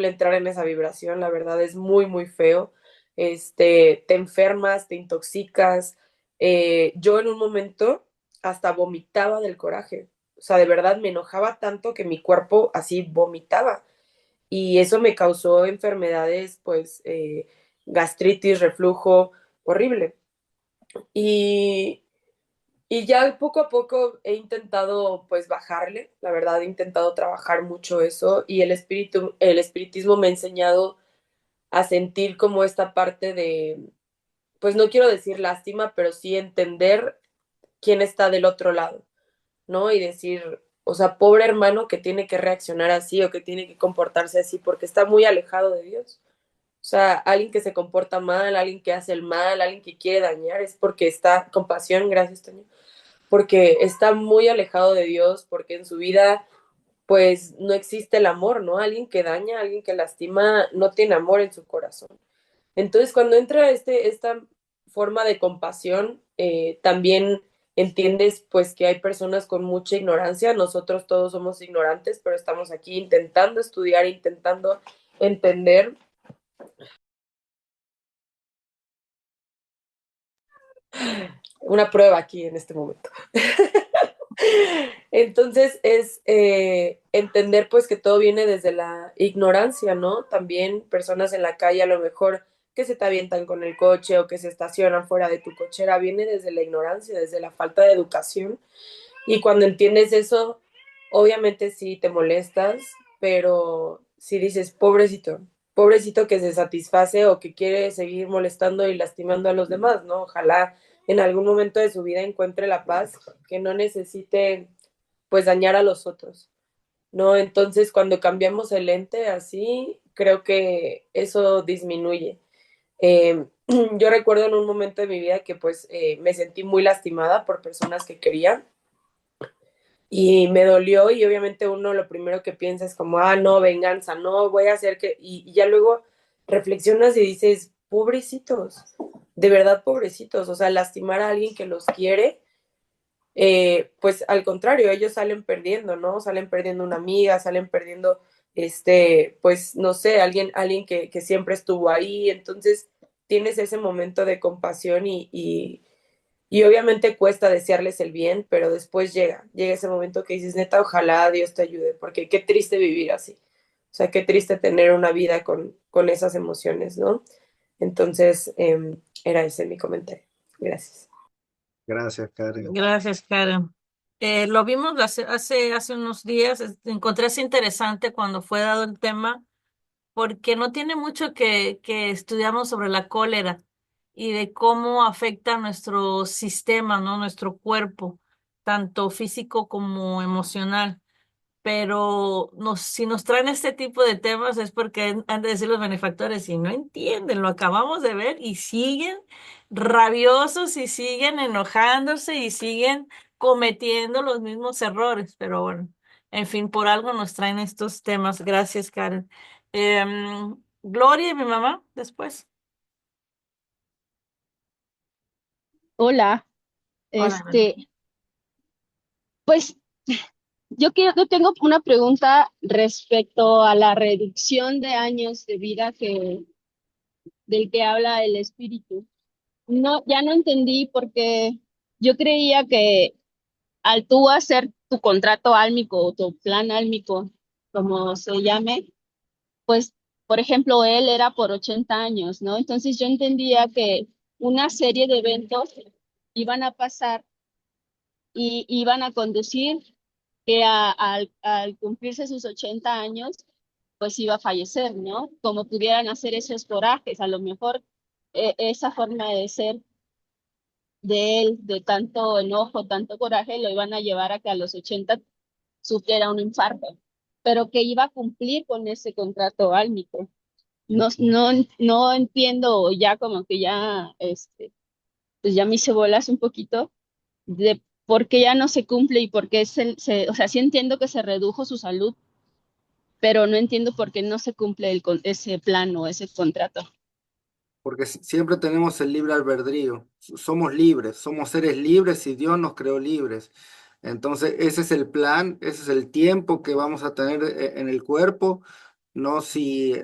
I: entrar en esa vibración, la verdad es muy, muy feo, te enfermas, te intoxicas, yo en un momento hasta vomitaba del coraje, o sea, de verdad me enojaba tanto que mi cuerpo así vomitaba y eso me causó enfermedades, pues, gastritis, reflujo, horrible. Y, y ya poco a poco he intentado, pues, bajarle, la verdad, he intentado trabajar mucho eso y el espiritismo me ha enseñado a sentir como esta parte de, pues, no quiero decir lástima, pero sí entender quién está del otro lado, ¿no? Y decir, o sea, pobre hermano que tiene que reaccionar así o que tiene que comportarse así porque está muy alejado de Dios. O sea, alguien que se comporta mal, alguien que hace el mal, alguien que quiere dañar, es porque está, con pasión, gracias, Toño, porque está muy alejado de Dios, porque en su vida, pues, no existe el amor, ¿no? Alguien que daña, alguien que lastima, no tiene amor en su corazón. Entonces, cuando entra esta forma de compasión, también entiendes, pues, que hay personas con mucha ignorancia, nosotros todos somos ignorantes, pero estamos aquí intentando estudiar, intentando entender una prueba aquí en este momento. Entonces es entender pues que todo viene desde la ignorancia, ¿no? También personas en la calle a lo mejor que se te avientan con el coche o que se estacionan fuera de tu cochera, viene desde la ignorancia, desde la falta de educación. Y cuando entiendes eso, obviamente sí te molestas, pero si dices, pobrecito, pobrecito que se satisface o que quiere seguir molestando y lastimando a los demás, ¿no? Ojalá en algún momento de su vida encuentre la paz, que no necesite pues dañar a los otros, ¿no? Entonces cuando cambiamos el lente así, creo que eso disminuye. Yo recuerdo en un momento de mi vida que pues me sentí muy lastimada por personas que quería y me dolió y obviamente uno lo primero que piensa es como, ah, no, venganza, no, voy a hacer que... Y ya luego reflexionas y dices, pobrecitos, de verdad pobrecitos, o sea, lastimar a alguien que los quiere, pues al contrario, ellos salen perdiendo, ¿no? Salen perdiendo una amiga, salen perdiendo, pues no sé, alguien que siempre estuvo ahí, entonces tienes ese momento de compasión y obviamente cuesta desearles el bien, pero después llega ese momento que dices, neta, ojalá Dios te ayude, porque qué triste vivir así. O sea, qué triste tener una vida con esas emociones, ¿no? Entonces, era ese mi comentario. Gracias.
E: Gracias, Karen.
B: Gracias, Karen. Lo vimos hace unos días, encontré es interesante cuando fue dado el tema, porque no tiene mucho que estudiamos sobre la cólera y de cómo afecta nuestro sistema, ¿no? Nuestro cuerpo, tanto físico como emocional. Pero si nos traen este tipo de temas es porque han de decir los benefactores y no entienden, lo acabamos de ver y siguen rabiosos y siguen enojándose y siguen cometiendo los mismos errores. Pero bueno, en fin, por algo nos traen estos temas. Gracias, Karen. Gloria y mi mamá después.
J: Hola,
B: Hola, Gloria.
J: pues yo tengo una pregunta respecto a la reducción de años de vida del que habla el espíritu. No, ya no entendí porque yo creía que al tú hacer tu contrato álmico o tu plan álmico, como se llame, pues, por ejemplo, él era por 80 años, ¿no? Entonces yo entendía que una serie de eventos iban a pasar y iban a conducir que al cumplirse sus 80 años, pues iba a fallecer, ¿no? Como pudieran hacer esos corajes, a lo mejor esa forma de ser de él, de tanto enojo, tanto coraje, lo iban a llevar a que a los 80 sufriera un infarto, pero que iba a cumplir con ese contrato álmico. No, no, no entiendo, ya como que ya, pues ya me hice bolas un poquito de por qué ya no se cumple y por qué o sea, sí entiendo que se redujo su salud, pero no entiendo por qué no se cumple ese plan o ese contrato.
E: Porque siempre tenemos el libre albedrío. Somos libres, somos seres libres y Dios nos creó libres. Entonces, ese es el plan, ese es el tiempo que vamos a tener en el cuerpo, no si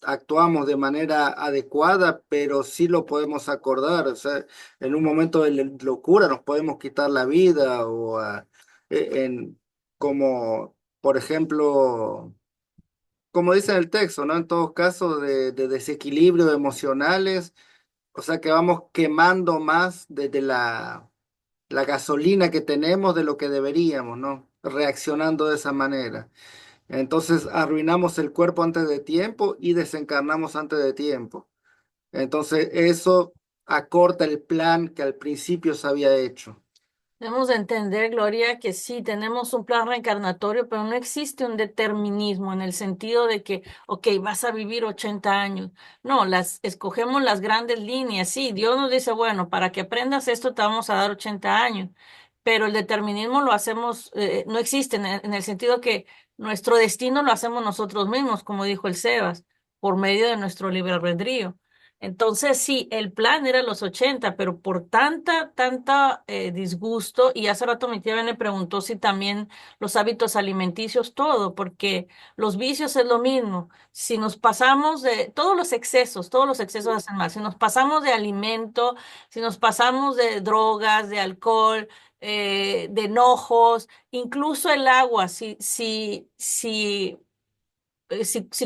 E: actuamos de manera adecuada, pero sí lo podemos acordar. O sea, en un momento de locura nos podemos quitar la vida o como, por ejemplo, como dice en el texto, ¿no? En todos casos de desequilibrio emocionales, o sea que vamos quemando más desde la gasolina que tenemos de lo que deberíamos, ¿no? Reaccionando de esa manera. Entonces arruinamos el cuerpo antes de tiempo y desencarnamos antes de tiempo. Entonces eso acorta el plan que al principio se había hecho.
B: Debemos de entender, Gloria, que sí, tenemos un plan reencarnatorio, pero no existe un determinismo en el sentido de que, ok, vas a vivir 80 años. No, escogemos las grandes líneas. Sí, Dios nos dice, bueno, para que aprendas esto te vamos a dar 80 años, pero el determinismo lo hacemos, no existe en el sentido que nuestro destino lo hacemos nosotros mismos, como dijo el Sebas, por medio de nuestro libre albedrío. Entonces, sí, el plan era los 80, pero por tanta disgusto, y hace rato mi tía me preguntó si también los hábitos alimenticios, todo, porque los vicios es lo mismo. Si nos pasamos de todos los excesos hacen mal. Si nos pasamos de alimento, si nos pasamos de drogas, de alcohol, de enojos, incluso el agua, si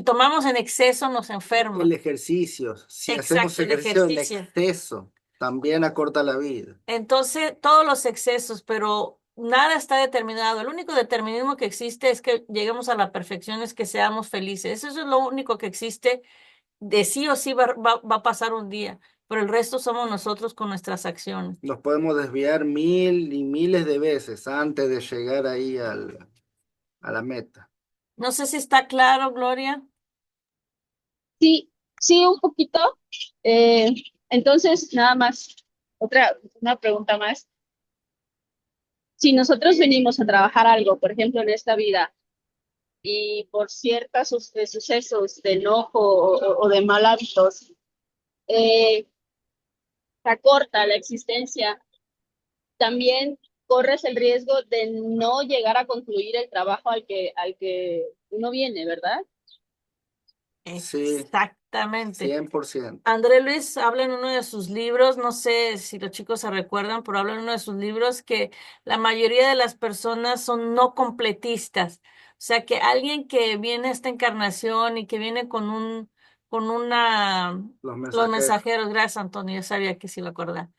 B: tomamos en exceso nos
E: El
B: enferma.
E: ejercicio, si hacemos
B: Exacto, el
E: ejercicio en
B: ejercicio.
E: exceso, también acorta la vida.
B: Entonces, todos los excesos, pero nada está determinado. El único determinismo que existe es que lleguemos a la perfección, es que seamos felices. Eso es lo único que existe. De sí o sí va a pasar un día, pero el resto somos nosotros con nuestras acciones.
E: Nos podemos desviar mil y miles de veces antes de llegar ahí a la meta.
B: No sé si está claro, Gloria.
J: Sí, sí, un poquito. Eh, entonces, nada más, una pregunta más. Si nosotros venimos a trabajar algo, por ejemplo, en esta vida, y por ciertos sucesos de enojo o de mal hábitos, eh, se acorta la existencia, también corres el riesgo de no llegar a concluir el trabajo al que uno viene, ¿verdad?
E: Sí,
B: Exactamente.
E: 100%.
B: André Luis habla en uno de sus libros, no sé si los chicos se recuerdan, pero habla en uno de sus libros que la mayoría de las personas son no completistas. O sea, que alguien que viene a esta encarnación y que viene con
E: Los
B: los
E: mensajeros.
B: mensajeros, gracias Antonio, yo sabía que se iba a acordar.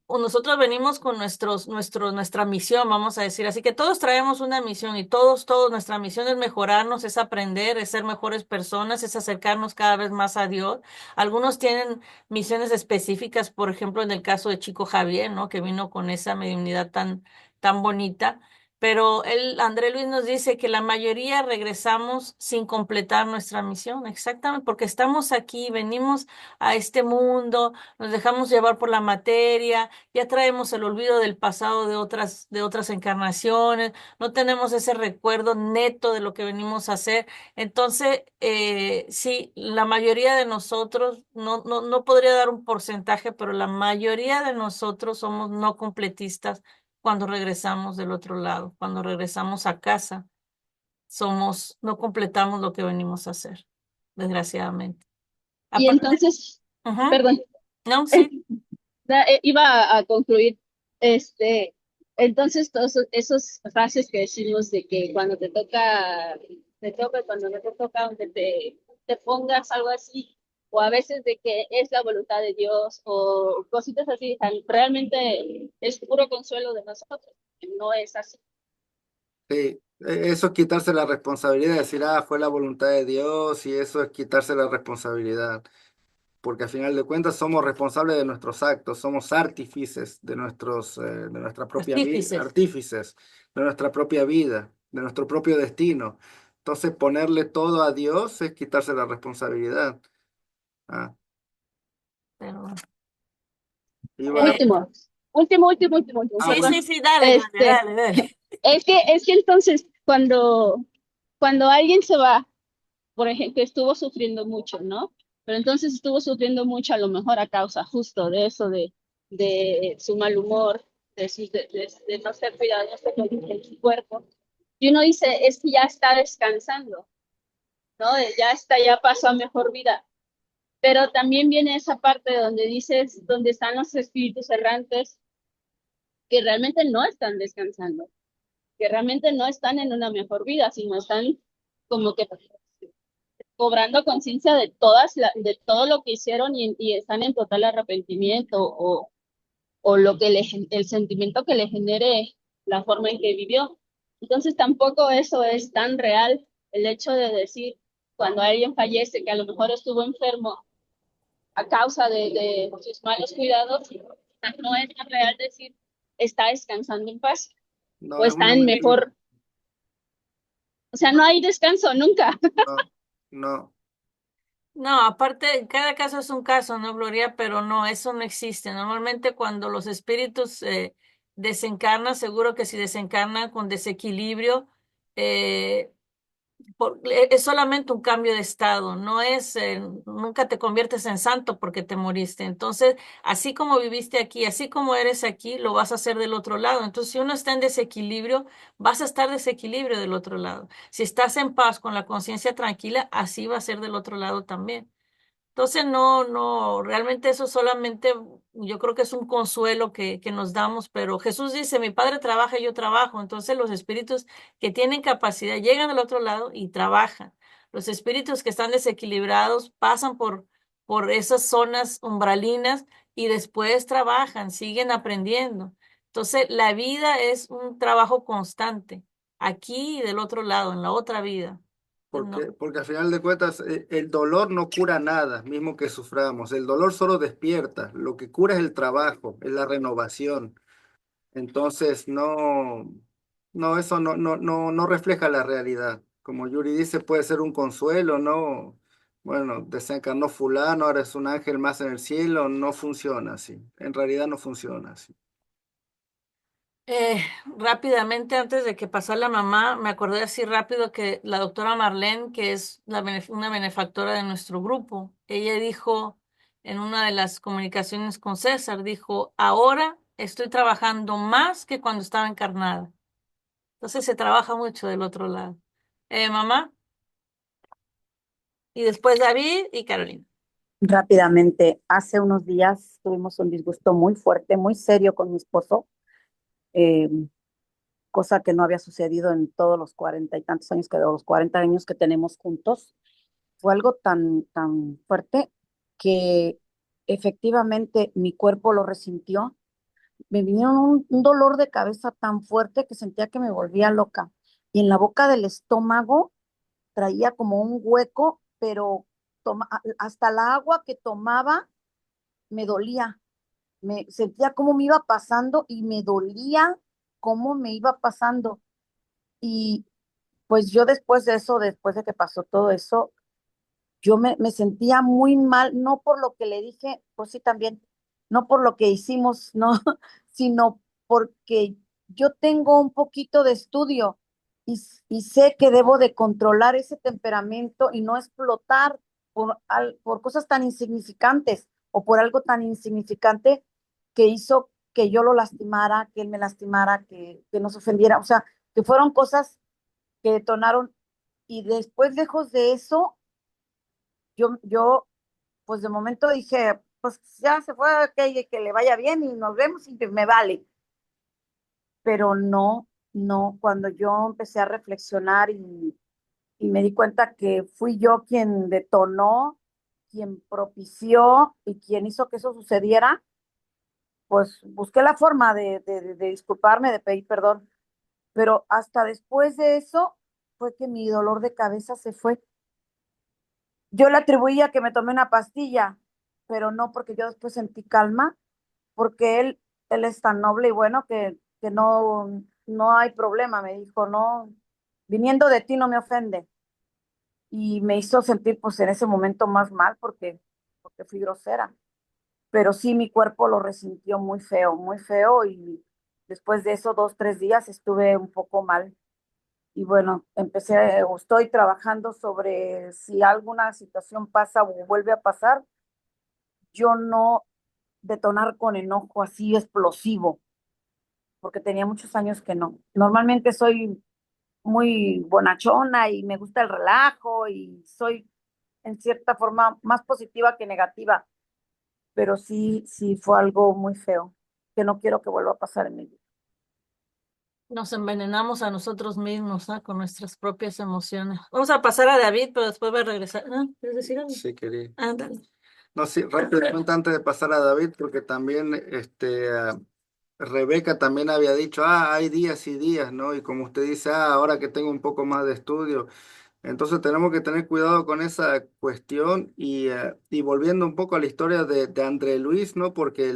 B: Nosotros venimos con nuestra misión, vamos a decir. Así que todos traemos una misión y todos, nuestra misión es mejorarnos, es aprender, es ser mejores personas, es acercarnos cada vez más a Dios. Algunos tienen misiones específicas, por ejemplo, en el caso de Chico Javier, ¿no? Que vino con esa mediunidad tan bonita. Pero André Luis nos dice que la mayoría regresamos sin completar nuestra misión, exactamente, porque estamos aquí, venimos a este mundo, nos dejamos llevar por la materia, ya traemos el olvido del pasado de otras encarnaciones, no tenemos ese recuerdo neto de lo que venimos a hacer. Entonces, sí, la mayoría de nosotros, no podría dar un porcentaje, pero la mayoría de nosotros somos no completistas cuando regresamos del otro lado, cuando regresamos a casa, no completamos lo que venimos a hacer, desgraciadamente.
J: Y
B: Aparte,
J: entonces,
B: ujú,
J: perdón,
B: no, sí.
J: iba a concluir, entonces todos esos frases que decimos de que cuando te toca, cuando no te toca, donde te pongas algo así, o a veces de que es la voluntad de Dios, o cositas así, realmente es puro consuelo de nosotros, no es así.
E: Sí, eso es quitarse la responsabilidad de decir, fue la voluntad de Dios, y eso es quitarse la responsabilidad, porque al final de cuentas somos responsables de nuestros actos, somos artífices de nuestra propia vida,
B: Artífices.
E: artífices de nuestra propia vida, de nuestro propio destino. Entonces, ponerle todo a Dios es quitarse la responsabilidad. Ah,
B: Pero,
E: iba,
B: eh,
J: Último,
E: ah,
B: sí,
J: perdón.
B: sí, sí, dale, Gloria,
J: Este,
B: dale.
J: es que entonces cuando alguien se va, por ejemplo, estuvo sufriendo mucho, ¿no? Pero entonces estuvo sufriendo mucho a lo mejor a causa justo de eso, de su mal humor, de no ser cuidadoso con su cuerpo. Y uno dice, es que ya está descansando, ¿no? Ya está, ya pasó a mejor vida. Pero también viene esa parte donde dices, donde están los espíritus errantes que realmente no están descansando, que realmente no están en una mejor vida, sino están como que cobrando conciencia de de todo lo que hicieron y están en total arrepentimiento o el sentimiento que le genere la forma en que vivió. Entonces tampoco eso es tan real, el hecho de decir cuando alguien fallece que a lo mejor estuvo enfermo a causa de sus malos cuidados, no es tan real decir está descansando en paz o
E: no, es
J: está
E: una
J: en
E: mentira.
J: mejor, o sea, no hay descanso nunca.
E: No, no.
B: No, aparte, cada caso es un caso, ¿no, Gloria? Pero no, eso no existe. Normalmente cuando los espíritus desencarnan, seguro que si desencarnan con desequilibrio, eh, es solamente un cambio de estado, no es, nunca te conviertes en santo porque te moriste. Entonces, así como viviste aquí, así como eres aquí, lo vas a hacer del otro lado. Entonces, si uno está en desequilibrio, vas a estar desequilibrio del otro lado. Si estás en paz, con la conciencia tranquila, así va a ser del otro lado también. Entonces, no, realmente eso solamente yo creo que es un consuelo que nos damos, pero Jesús dice, mi Padre trabaja y yo trabajo. Entonces, los espíritus que tienen capacidad llegan del otro lado y trabajan. Los espíritus que están desequilibrados pasan por esas zonas umbralinas y después trabajan, siguen aprendiendo. Entonces, la vida es un trabajo constante, aquí y del otro lado, en la otra vida.
E: Porque al final de cuentas el dolor no cura nada, mismo que suframos. El dolor solo despierta. Lo que cura es el trabajo, es la renovación. Entonces, eso no refleja la realidad. Como Yuri dice, puede ser un consuelo, ¿no? Bueno, desencarnó fulano, ahora es un ángel más en el cielo. No funciona así. En realidad no funciona así.
B: Rápidamente, antes de que pasara la mamá, me acordé así rápido que la doctora Marlene, que es una benefactora de nuestro grupo, ella dijo en una de las comunicaciones con César, dijo, ahora estoy trabajando más que cuando estaba encarnada. Entonces se trabaja mucho del otro lado. Mamá, y después David y Carolina.
K: Rápidamente, hace unos días tuvimos un disgusto muy fuerte, muy serio con mi esposo, eh, cosa que no había sucedido en todos los 40 y tantos años, los 40 años que tenemos juntos. Fue algo tan fuerte que efectivamente mi cuerpo lo resintió. Me vino un dolor de cabeza tan fuerte que sentía que me volvía loca. Y en la boca del estómago traía como un hueco, pero hasta la agua que tomaba me dolía. Me sentía cómo me iba pasando y me dolía cómo me iba pasando. Y pues yo después de eso, después de que pasó todo eso, yo me sentía muy mal, no por lo que le dije, pues sí también, no por lo que hicimos, no, sino porque yo tengo un poquito de estudio y sé que debo de controlar ese temperamento y no explotar por cosas tan insignificantes o por algo tan insignificante que hizo que yo lo lastimara, que él me lastimara, que nos ofendiera, o sea, que fueron cosas que detonaron y después, lejos de eso, yo, pues de momento dije, pues ya se fue, que le vaya bien y nos vemos y que me vale. Pero no, cuando yo empecé a reflexionar y me di cuenta que fui yo quien detonó, quien propició y quien hizo que eso sucediera, pues busqué la forma de disculparme, de pedir perdón. Pero hasta después de eso fue que mi dolor de cabeza se fue. Yo le atribuía que me tomé una pastilla, pero no porque yo después sentí calma, porque él es tan noble y bueno que no hay problema, me dijo, no, viniendo de ti no me ofende. Y me hizo sentir pues en ese momento más mal porque fui grosera. Pero sí mi cuerpo lo resintió muy feo y después de eso 2, 3 días estuve un poco mal. Y bueno, estoy trabajando sobre si alguna situación pasa o vuelve a pasar, yo no detonar con enojo así explosivo, porque tenía muchos años que no. Normalmente soy muy bonachona y me gusta el relajo y soy en cierta forma más positiva que negativa, pero sí fue algo muy feo que no quiero que vuelva a pasar en mi vida.
B: Nos envenenamos a nosotros mismos, ¿no? Con nuestras propias emociones. Vamos a pasar a David, pero después va a regresar. ¿Ah? ¿Quieres decir algo?
E: Sí, quería.
B: Ándale.
E: No, sí, rápidamente antes de pasar a David, porque también Rebeca también había dicho, hay días y días, ¿no? Y como usted dice, ahora que tengo un poco más de estudio, entonces tenemos que tener cuidado con esa cuestión y volviendo un poco a la historia de André Luis, ¿no? Porque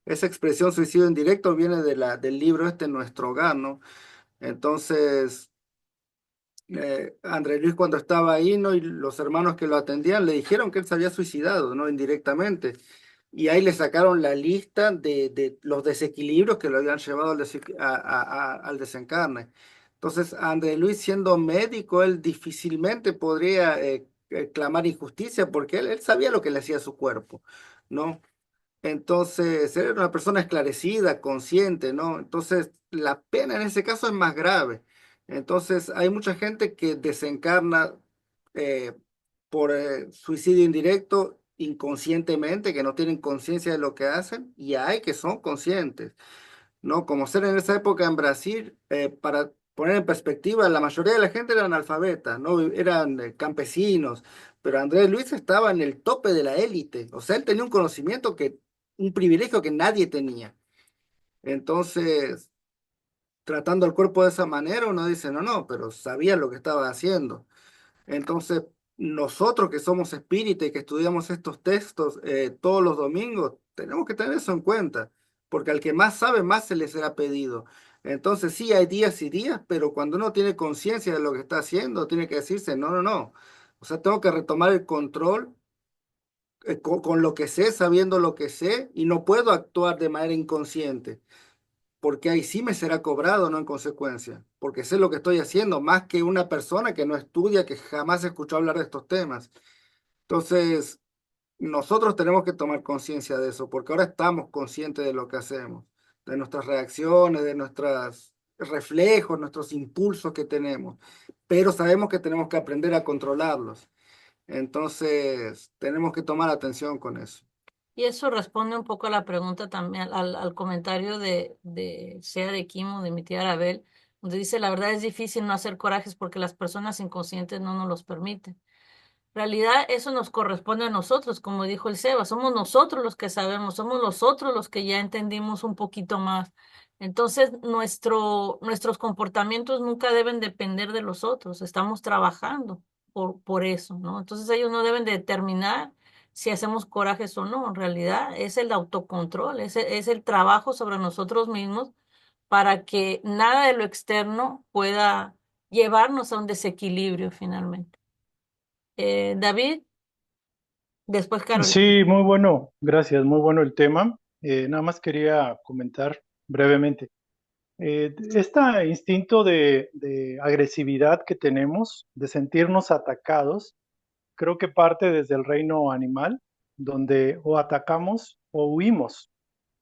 E: esa expresión suicidio indirecto viene del libro Nuestro Hogar, ¿no? Entonces, André Luis cuando estaba ahí, ¿no? Y los hermanos que lo atendían le dijeron que él se había suicidado, ¿no? Indirectamente. Y ahí le sacaron la lista de los desequilibrios que lo habían llevado al desencarne. Entonces, André Luis, siendo médico, él difícilmente podría clamar injusticia porque él sabía lo que le hacía a su cuerpo, ¿no? Entonces, él era una persona esclarecida, consciente, ¿no? Entonces, la pena en ese caso es más grave. Entonces, hay mucha gente que desencarna eh, por suicidio indirecto inconscientemente, que no tienen conciencia de lo que hacen, y hay que son conscientes, ¿no? Como ser en esa época en Brasil, para poner en perspectiva, la mayoría de la gente eran analfabetas, ¿no? Eran campesinos, pero Andrés Luis estaba en el tope de la élite, o sea, él tenía un conocimiento un privilegio que nadie tenía. Entonces, tratando al cuerpo de esa manera, uno dice, no, no, pero sabía lo que estaba haciendo. Entonces, nosotros que somos espíritas y que estudiamos estos textos todos los domingos, tenemos que tener eso en cuenta, porque al que más sabe, más se le será pedido. Entonces, sí, hay días y días, pero cuando uno tiene conciencia de lo que está haciendo, tiene que decirse, no, no, no. O sea, tengo que retomar el control con lo que sé, sabiendo lo que sé, y no puedo actuar de manera inconsciente porque ahí sí me será cobrado, ¿no? En consecuencia, porque sé lo que estoy haciendo, más que una persona que no estudia, que jamás escuchó hablar de estos temas. Entonces, nosotros tenemos que tomar conciencia de eso, porque ahora estamos conscientes de lo que hacemos, de nuestras reacciones, de nuestros reflejos, nuestros impulsos que tenemos, pero sabemos que tenemos que aprender a controlarlos. Entonces, tenemos que tomar atención con eso.
B: Y eso responde un poco a la pregunta también, al comentario sea de Kim o de mi tía Arabel, donde dice, la verdad es difícil no hacer corajes porque las personas inconscientes no nos los permiten. En realidad eso nos corresponde a nosotros, como dijo el Seba, somos nosotros los que sabemos, somos nosotros los que ya entendimos un poquito más. Entonces, nuestros comportamientos nunca deben depender de los otros, estamos trabajando por eso, ¿no? Entonces ellos no deben determinar si hacemos corajes o no, en realidad es el autocontrol, es el trabajo sobre nosotros mismos para que nada de lo externo pueda llevarnos a un desequilibrio finalmente. David, después Carolina.
L: Sí, muy bueno, gracias, muy bueno el tema. Nada más quería comentar brevemente. Este instinto de agresividad que tenemos, de sentirnos atacados, creo que parte desde el reino animal, donde o atacamos o huimos.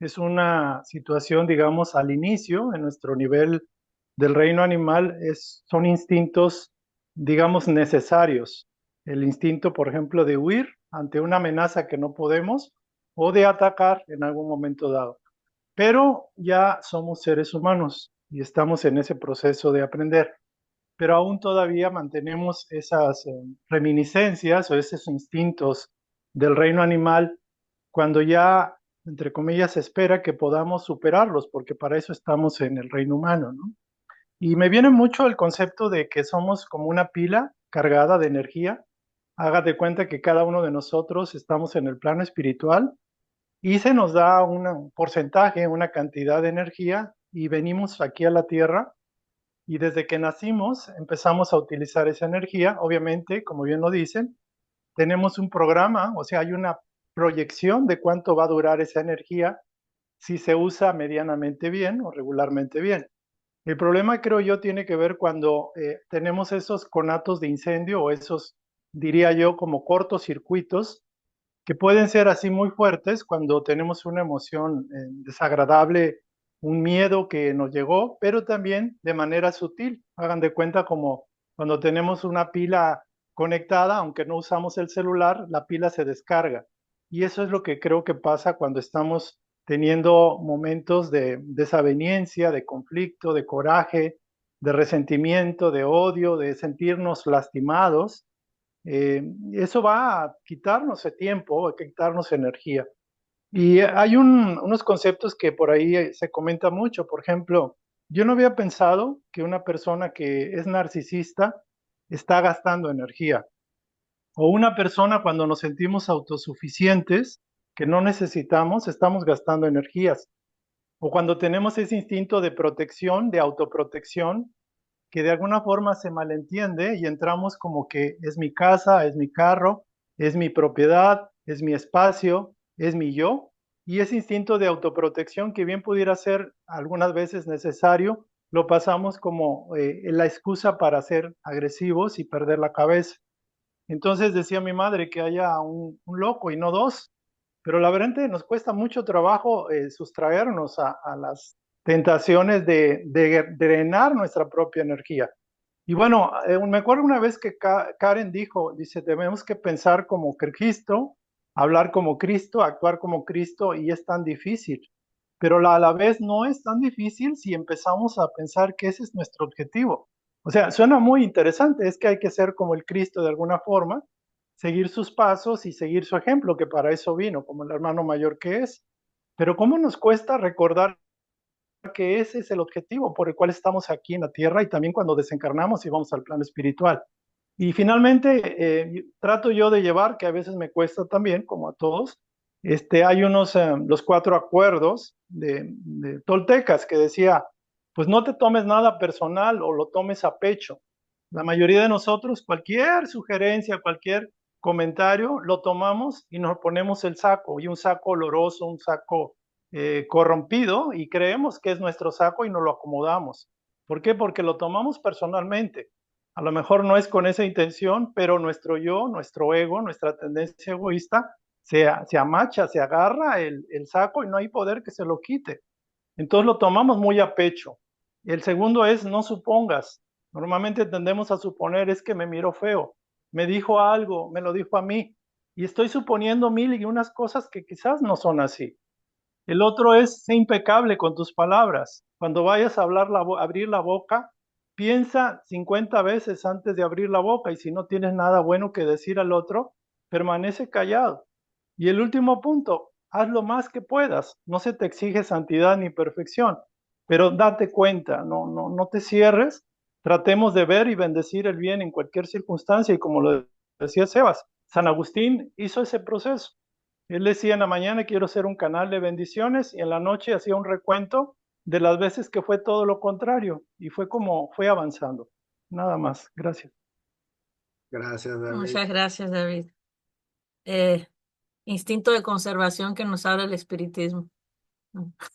L: Es una situación, digamos, al inicio, en nuestro nivel del reino animal, son instintos, digamos, necesarios. El instinto, por ejemplo, de huir ante una amenaza que no podemos o de atacar en algún momento dado. Pero ya somos seres humanos y estamos en ese proceso de aprender, pero aún todavía mantenemos esas reminiscencias o esos instintos del reino animal cuando ya, entre comillas, se espera que podamos superarlos, porque para eso estamos en el reino humano, ¿no? Y me viene mucho el concepto de que somos como una pila cargada de energía. Haga de cuenta que cada uno de nosotros estamos en el plano espiritual y se nos da un porcentaje, una cantidad de energía y venimos aquí a la Tierra y desde que nacimos empezamos a utilizar esa energía. Obviamente, como bien lo dicen, tenemos un programa, o sea, hay una proyección de cuánto va a durar esa energía si se usa medianamente bien o regularmente bien. El problema, creo yo, tiene que ver cuando tenemos esos conatos de incendio o esos, diría yo, como cortocircuitos que pueden ser así muy fuertes cuando tenemos una emoción desagradable, un miedo que nos llegó, pero también de manera sutil. Hagan de cuenta como cuando tenemos una pila conectada, aunque no usamos el celular, la pila se descarga. Y eso es lo que creo que pasa cuando estamos teniendo momentos de desaveniencia, de conflicto, de coraje, de resentimiento, de odio, de sentirnos lastimados. Eso va a quitarnos el tiempo, a quitarnos energía. Y hay unos conceptos que por ahí se comenta mucho. Por ejemplo, yo no había pensado que una persona que es narcisista está gastando energía. O una persona cuando nos sentimos autosuficientes, que no necesitamos, estamos gastando energías. O cuando tenemos ese instinto de protección, de autoprotección, que de alguna forma se malentiende y entramos como que es mi casa, es mi carro, es mi propiedad, es mi espacio, es mi yo. Y ese instinto de autoprotección que bien pudiera ser algunas veces necesario, lo pasamos como la excusa para ser agresivos y perder la cabeza. Entonces decía mi madre que haya un loco y no dos, pero la verdad nos cuesta mucho trabajo sustraernos a las tentaciones de drenar nuestra propia energía. Y bueno, me acuerdo una vez que Karen dice, tenemos que pensar como Cristo, hablar como Cristo, actuar como Cristo, y es tan difícil. Pero a la vez no es tan difícil si empezamos a pensar que ese es nuestro objetivo. O sea, suena muy interesante, es que hay que ser como el Cristo de alguna forma, seguir sus pasos y seguir su ejemplo, que para eso vino, como el hermano mayor que es. Pero ¿cómo nos cuesta recordar que ese es el objetivo por el cual estamos aquí en la tierra y también cuando desencarnamos y vamos al plano espiritual. Y finalmente, trato yo de llevar, que a veces me cuesta también, como a todos, hay los 4 acuerdos de toltecas que decía, pues no te tomes nada personal o lo tomes a pecho. La mayoría de nosotros, cualquier sugerencia, cualquier comentario, lo tomamos y nos ponemos el saco, y un saco oloroso, un saco corrompido, y creemos que es nuestro saco y nos lo acomodamos. ¿Por qué? Porque lo tomamos personalmente. A lo mejor no es con esa intención, pero nuestro yo, nuestro ego, nuestra tendencia egoísta se amacha, se agarra el saco y no hay poder que se lo quite. Entonces lo tomamos muy a pecho. El segundo es no supongas. Normalmente tendemos a suponer es que me miró feo, me dijo algo, me lo dijo a mí, y estoy suponiendo mil y unas cosas que quizás no son así. El otro es sé impecable con tus palabras. Cuando vayas a abrir la boca, piensa 50 veces antes de abrir la boca, y si no tienes nada bueno que decir al otro, permanece callado. Y el último punto, haz lo más que puedas. No se te exige santidad ni perfección, pero date cuenta, no te cierres. Tratemos de ver y bendecir el bien en cualquier circunstancia, y como lo decía Sebas, San Agustín hizo ese proceso. Él decía en la mañana quiero ser un canal de bendiciones, y en la noche hacía un recuento de las veces que fue todo lo contrario, y fue como fue avanzando. Nada más, gracias.
E: Gracias, David.
B: Muchas gracias, David. Instinto de conservación que nos habla el espiritismo.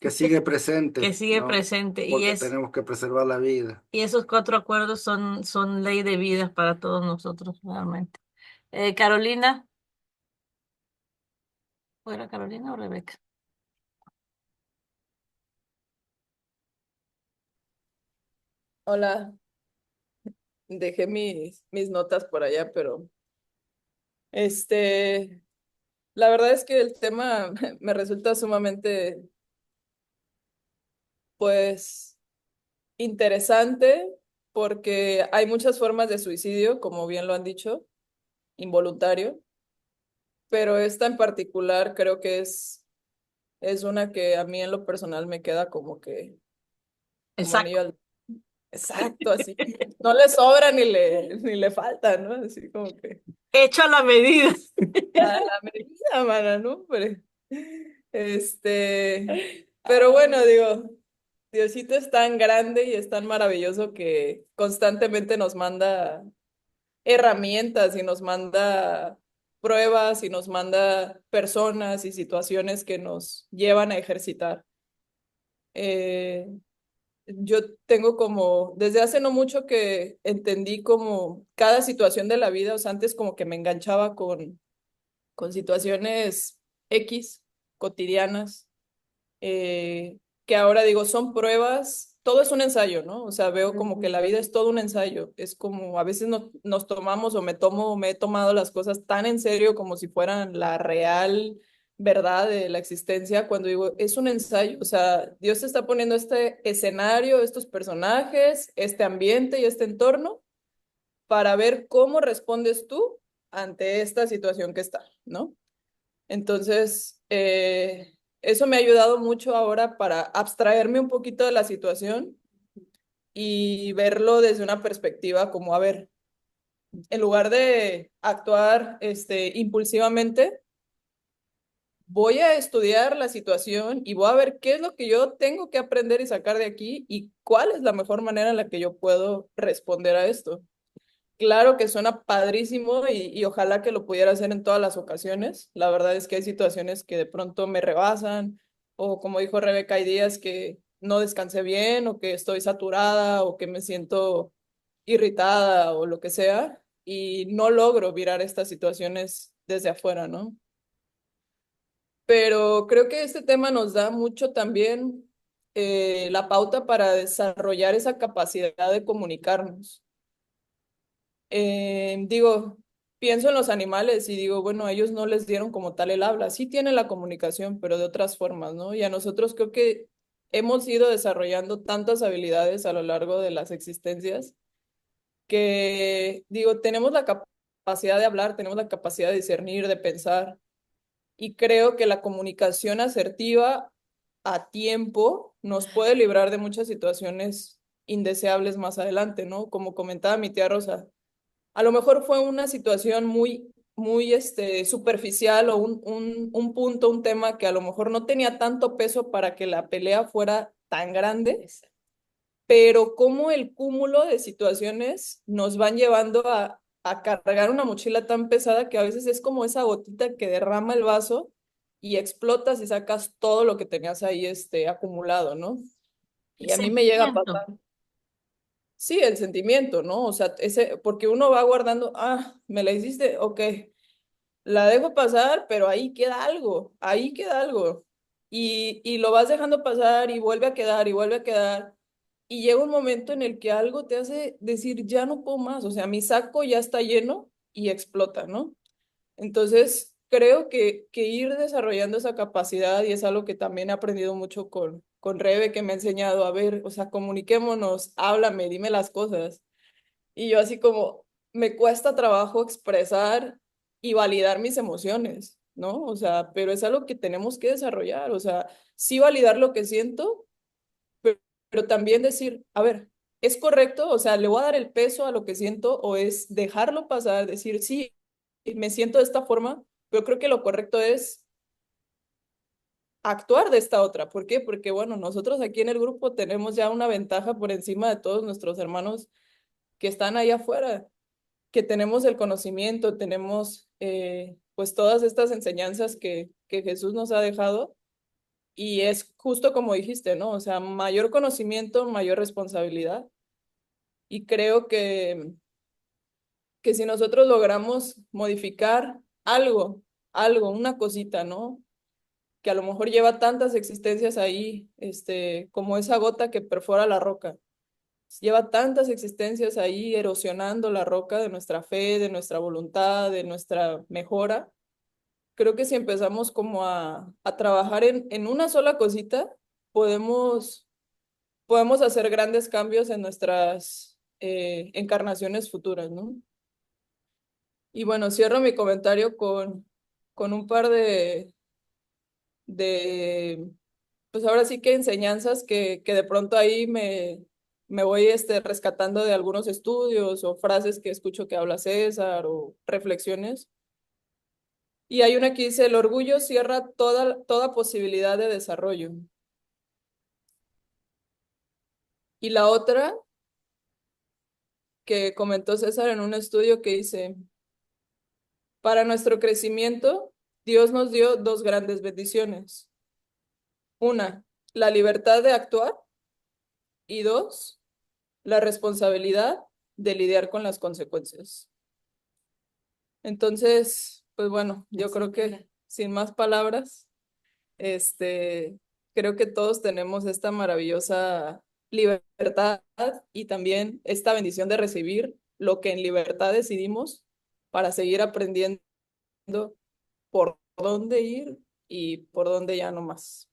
E: Que sigue presente,
B: Que sigue
E: ¿no?
B: presente.
E: Porque tenemos que preservar la vida.
B: Y esos 4 acuerdos son ley de vida para todos nosotros, realmente. Carolina. ¿Fuera Carolina o Rebeca?
M: Hola, dejé mis notas por allá, pero la verdad es que el tema me resulta sumamente, pues, interesante porque hay muchas formas de suicidio, como bien lo han dicho, involuntario, pero esta en particular creo que es una que a mí en lo personal me queda como que, como anillo al... Exacto, así. No le sobra ni le falta, ¿no? Así como que...
B: Hecho a la medida.
M: A la medida, mana, ¿no? Pero bueno, digo, Diosito es tan grande y es tan maravilloso que constantemente nos manda herramientas y nos manda pruebas y nos manda personas y situaciones que nos llevan a ejercitar. Yo tengo como, desde hace no mucho que entendí como cada situación de la vida, o sea, antes como que me enganchaba con situaciones X, cotidianas, que ahora digo, son pruebas, todo es un ensayo, ¿no? O sea, veo como que la vida es todo un ensayo, es como a veces nos tomamos o me he tomado las cosas tan en serio como si fueran la real verdad de la existencia, cuando digo, es un ensayo, o sea, Dios te está poniendo este escenario, estos personajes, este ambiente y este entorno para ver cómo respondes tú ante esta situación que está, ¿no? Entonces, eso me ha ayudado mucho ahora para abstraerme un poquito de la situación y verlo desde una perspectiva como, a ver, en lugar de actuar impulsivamente, voy a estudiar la situación y voy a ver qué es lo que yo tengo que aprender y sacar de aquí y cuál es la mejor manera en la que yo puedo responder a esto. Claro que suena padrísimo y ojalá que lo pudiera hacer en todas las ocasiones. La verdad es que hay situaciones que de pronto me rebasan o como dijo Rebeca, hay días que no descansé bien o que estoy saturada o que me siento irritada o lo que sea y no logro virar estas situaciones desde afuera, ¿no? Pero creo que este tema nos da mucho también la pauta para desarrollar esa capacidad de comunicarnos. Digo, pienso en los animales y digo, bueno, a ellos no les dieron como tal el habla, sí tienen la comunicación, pero de otras formas, ¿no? Y a nosotros creo que hemos ido desarrollando tantas habilidades a lo largo de las existencias que, digo, tenemos la capacidad de hablar, tenemos la capacidad de discernir, de pensar, y creo que la comunicación asertiva a tiempo nos puede librar de muchas situaciones indeseables más adelante, ¿no? Como comentaba mi tía Rosa, a lo mejor fue una situación muy superficial o un punto, un tema que a lo mejor no tenía tanto peso para que la pelea fuera tan grande, pero cómo el cúmulo de situaciones nos van llevando a cargar una mochila tan pesada que a veces es como esa gotita que derrama el vaso y explotas y sacas todo lo que tenías ahí acumulado, ¿no?
B: El
M: Y a mí me llega a
B: sentimiento.
M: pasar. Sí, el sentimiento, ¿no? O sea, porque uno va guardando, me la hiciste, ok, la dejo pasar, pero ahí queda algo, ahí queda algo. Y lo vas dejando pasar y vuelve a quedar y vuelve a quedar. Y llega un momento en el que algo te hace decir, ya no puedo más, o sea, mi saco ya está lleno y explota, ¿no? Entonces, creo que ir desarrollando esa capacidad, y es algo que también he aprendido mucho con Rebe, que me ha enseñado a ver, o sea, comuniquémonos, háblame, dime las cosas. Y yo así como, me cuesta trabajo expresar y validar mis emociones, ¿no? O sea, pero es algo que tenemos que desarrollar, o sea, sí validar lo que siento, pero también decir, a ver, ¿es correcto? O sea, ¿le voy a dar el peso a lo que siento o es dejarlo pasar, decir, sí, me siento de esta forma, pero creo que lo correcto es actuar de esta otra? ¿Por qué? Porque, bueno, nosotros aquí en el grupo tenemos ya una ventaja por encima de todos nuestros hermanos que están ahí afuera, que tenemos el conocimiento, tenemos pues todas estas enseñanzas que Jesús nos ha dejado, y es justo como dijiste, ¿no? O sea, mayor conocimiento, mayor responsabilidad. Y creo que si nosotros logramos modificar algo, una cosita, ¿no? Que a lo mejor lleva tantas existencias ahí, como esa gota que perfora la roca. Lleva tantas existencias ahí erosionando la roca de nuestra fe, de nuestra voluntad, de nuestra mejora. Creo que si empezamos como a trabajar en una sola cosita, podemos, podemos hacer grandes cambios en nuestras encarnaciones futuras, ¿no? Y bueno, cierro mi comentario con un par de, pues ahora sí que enseñanzas que de pronto ahí me voy rescatando de algunos estudios o frases que escucho que habla César o reflexiones. Y hay una que dice, el orgullo cierra toda posibilidad de desarrollo. Y la otra que comentó César en un estudio que dice, para nuestro crecimiento, Dios nos dio dos grandes bendiciones. Una, la libertad de actuar, y dos, la responsabilidad de lidiar con las consecuencias. Entonces, pues bueno, yo creo que sin más palabras, creo que todos tenemos esta maravillosa libertad y también esta bendición de recibir lo que en libertad decidimos para seguir aprendiendo por dónde ir y por dónde ya no más.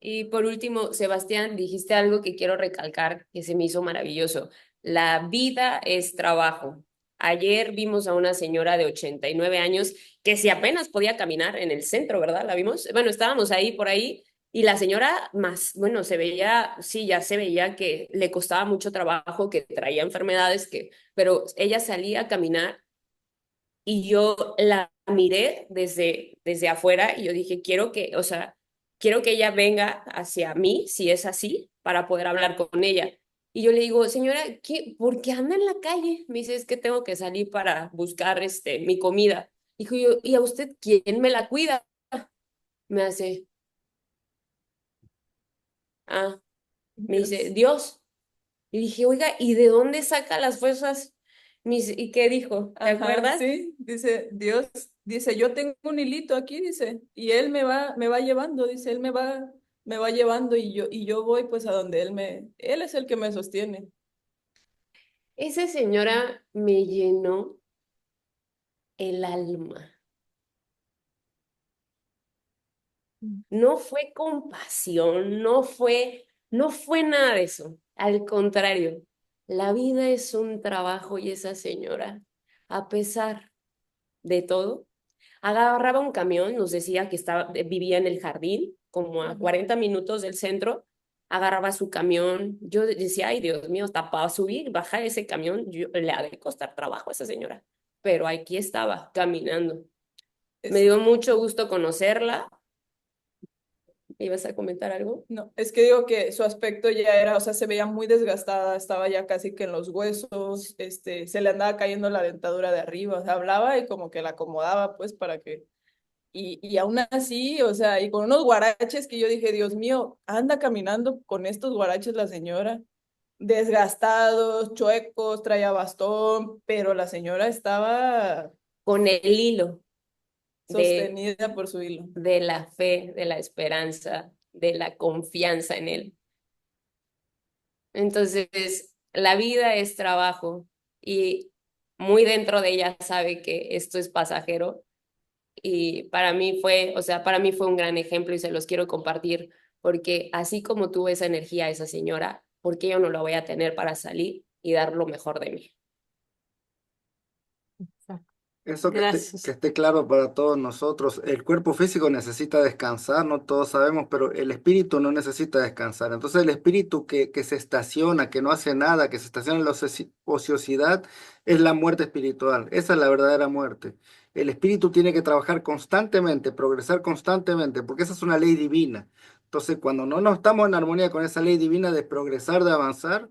F: Y por último, Sebastián, dijiste algo que quiero recalcar, que se me hizo maravilloso. La vida es trabajo. Ayer vimos a una señora de 89 años que si apenas podía caminar en el centro, ¿verdad? ¿La vimos? Bueno, estábamos ahí por ahí y la señora más, bueno, se veía, sí, ya se veía que le costaba mucho trabajo, que traía enfermedades, pero ella salía a caminar y yo la miré desde afuera y yo dije, o sea, quiero que ella venga hacia mí, si es así, para poder hablar con ella. Y yo le digo, señora, ¿por qué anda en la calle? Me dice, es que tengo que salir para buscar mi comida. Dijo yo, ¿y a usted quién me la cuida? Me hace, me dice,
M: Dios.
F: Dios. Y dije, oiga, ¿y de dónde saca las fuerzas? ¿Y qué dijo? ¿Te
M: Ajá,
F: acuerdas?
M: sí, dice Dios, dice, yo tengo un hilito aquí, dice, y él me va llevando, dice, él me va llevando y yo voy pues a donde él es el que me sostiene.
F: Esa señora me llenó el alma. No fue compasión, no fue nada de eso. Al contrario, la vida es un trabajo y esa señora, a pesar de todo, agarraba un camión, nos decía que vivía en el jardín, como a 40 minutos del centro, agarraba su camión. Yo decía, ay, Dios mío, hasta para subir, bajar ese camión, le ha de costar trabajo a esa señora. Pero aquí estaba, caminando. Me
M: Es,
F: dio mucho gusto conocerla. ¿Ibas a comentar algo?
M: no, es que digo que su aspecto ya era, o sea, se veía muy desgastada, estaba ya casi que en los huesos, se le andaba cayendo la dentadura de arriba, o sea, hablaba y como que la acomodaba, pues, para que y aún así, o sea, y con unos guaraches que yo dije, Dios mío, anda caminando con estos guaraches la señora, desgastados, chuecos, traía bastón, pero la señora estaba
F: Con el hilo de,
M: sostenida por su hilo.
F: de la fe, de la esperanza, de la confianza en él. Entonces, la vida es trabajo y muy dentro de ella sabe que esto es pasajero y para mí fue, o sea, para mí fue un gran ejemplo y se los quiero compartir porque así como tuve esa energía esa señora, ¿por qué yo no la voy a tener para salir y dar lo mejor de mí?
E: Eso que
B: Gracias.
E: esté claro para todos nosotros. El cuerpo físico necesita descansar, no todos sabemos, pero el espíritu no necesita descansar. Entonces el espíritu que se estaciona, que no hace nada, que se estaciona en la ociosidad, es la muerte espiritual. Esa es la verdadera muerte. El espíritu tiene que trabajar constantemente, progresar constantemente, porque esa es una ley divina. Entonces cuando no estamos en armonía con esa ley divina de progresar, de avanzar,